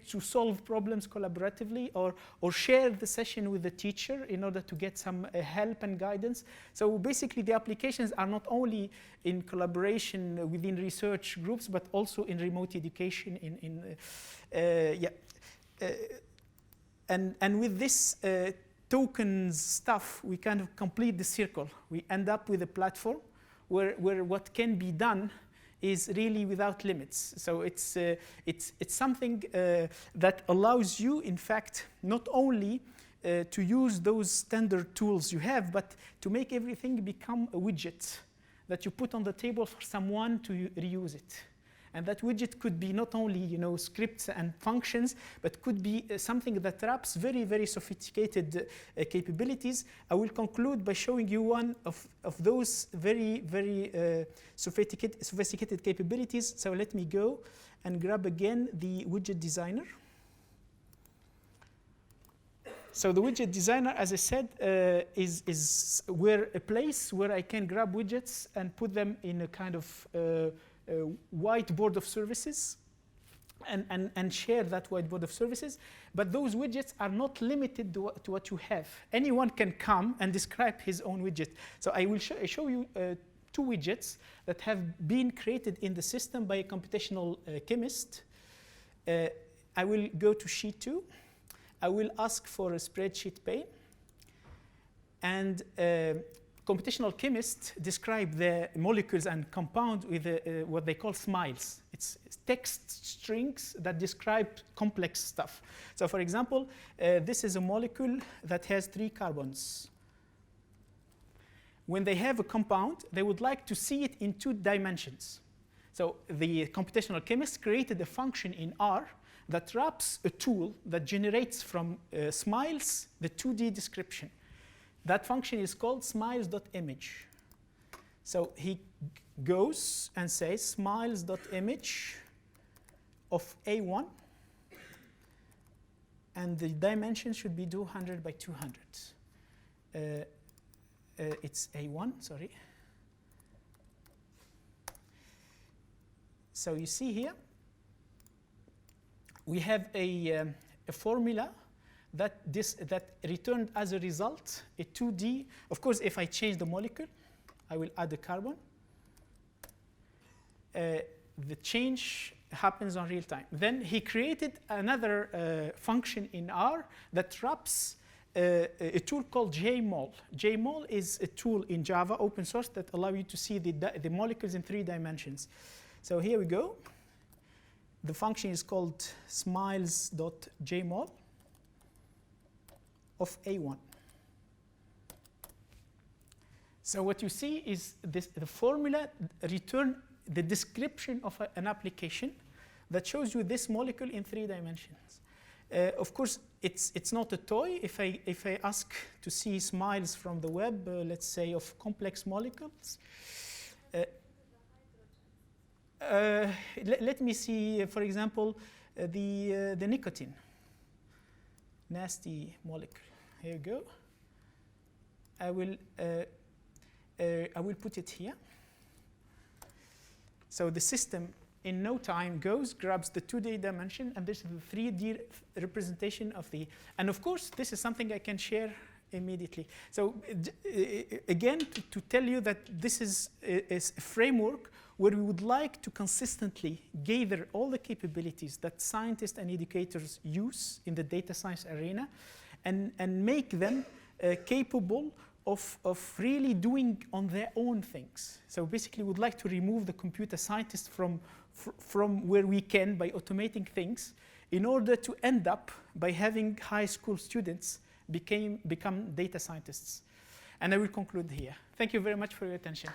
to solve problems collaboratively, or share the session with the teacher in order to get some help and guidance. So basically, the applications are not only in collaboration within research groups, but also in remote education. And with this tokens stuff, we kind of complete the circle. We end up with a platform where what can be done is really without limits. So it's something that allows you, in fact, not only to use those standard tools you have, but to make everything become a widget that you put on the table for someone to reuse it. And that widget could be not only scripts and functions, but could be something that wraps very, very sophisticated capabilities. I will conclude by showing you one of those very, very sophisticated capabilities. So let me go and grab again the widget designer. So the widget designer, as I said, is a place where I can grab widgets and put them in a kind of whiteboard of services and share that whiteboard of services. But those widgets are not limited to what you have. Anyone can come and describe his own widget. So I will show you two widgets that have been created in the system by a computational chemist. I will go to sheet 2. I will ask for a spreadsheet pane. And computational chemists describe the molecules and compounds with what they call smiles. It's text strings that describe complex stuff. So for example, this is a molecule that has 3 carbons. When they have a compound, they would like to see it in 2 dimensions. So the computational chemists created a function in R that wraps a tool that generates from smiles the 2D description. That function is called smiles.image. So he goes and says smiles.image of A1, and the dimension should be 200 by 200. It's A1, sorry. So you see here, we have a formula that returned as a result a 2D. Of course, if I change the molecule, I will add a carbon. The change happens on real time. Then he created another function in R that wraps a tool called JMol. JMol is a tool in Java, open source, that allow you to see the molecules in 3 dimensions. So here we go. The function is called smiles.jmol of A1. So what you see is the formula return the description of an application that shows you this molecule in 3 dimensions. Of course, it's not a toy. If I ask to see smiles from the web, let's say of complex molecules, let me see, for example, the nicotine. Nasty molecule. Here you go. I will put it here. So the system in no time grabs the 2D dimension, and this is the 3D representation of the. And of course, this is something I can share immediately. So again, to tell you that this is a framework where we would like to consistently gather all the capabilities that scientists and educators use in the data science arena and make them capable of really doing on their own things. So basically, we would like to remove the computer scientists from where we can by automating things, in order to end up by having high school students become data scientists. And I will conclude here. Thank you very much for your attention.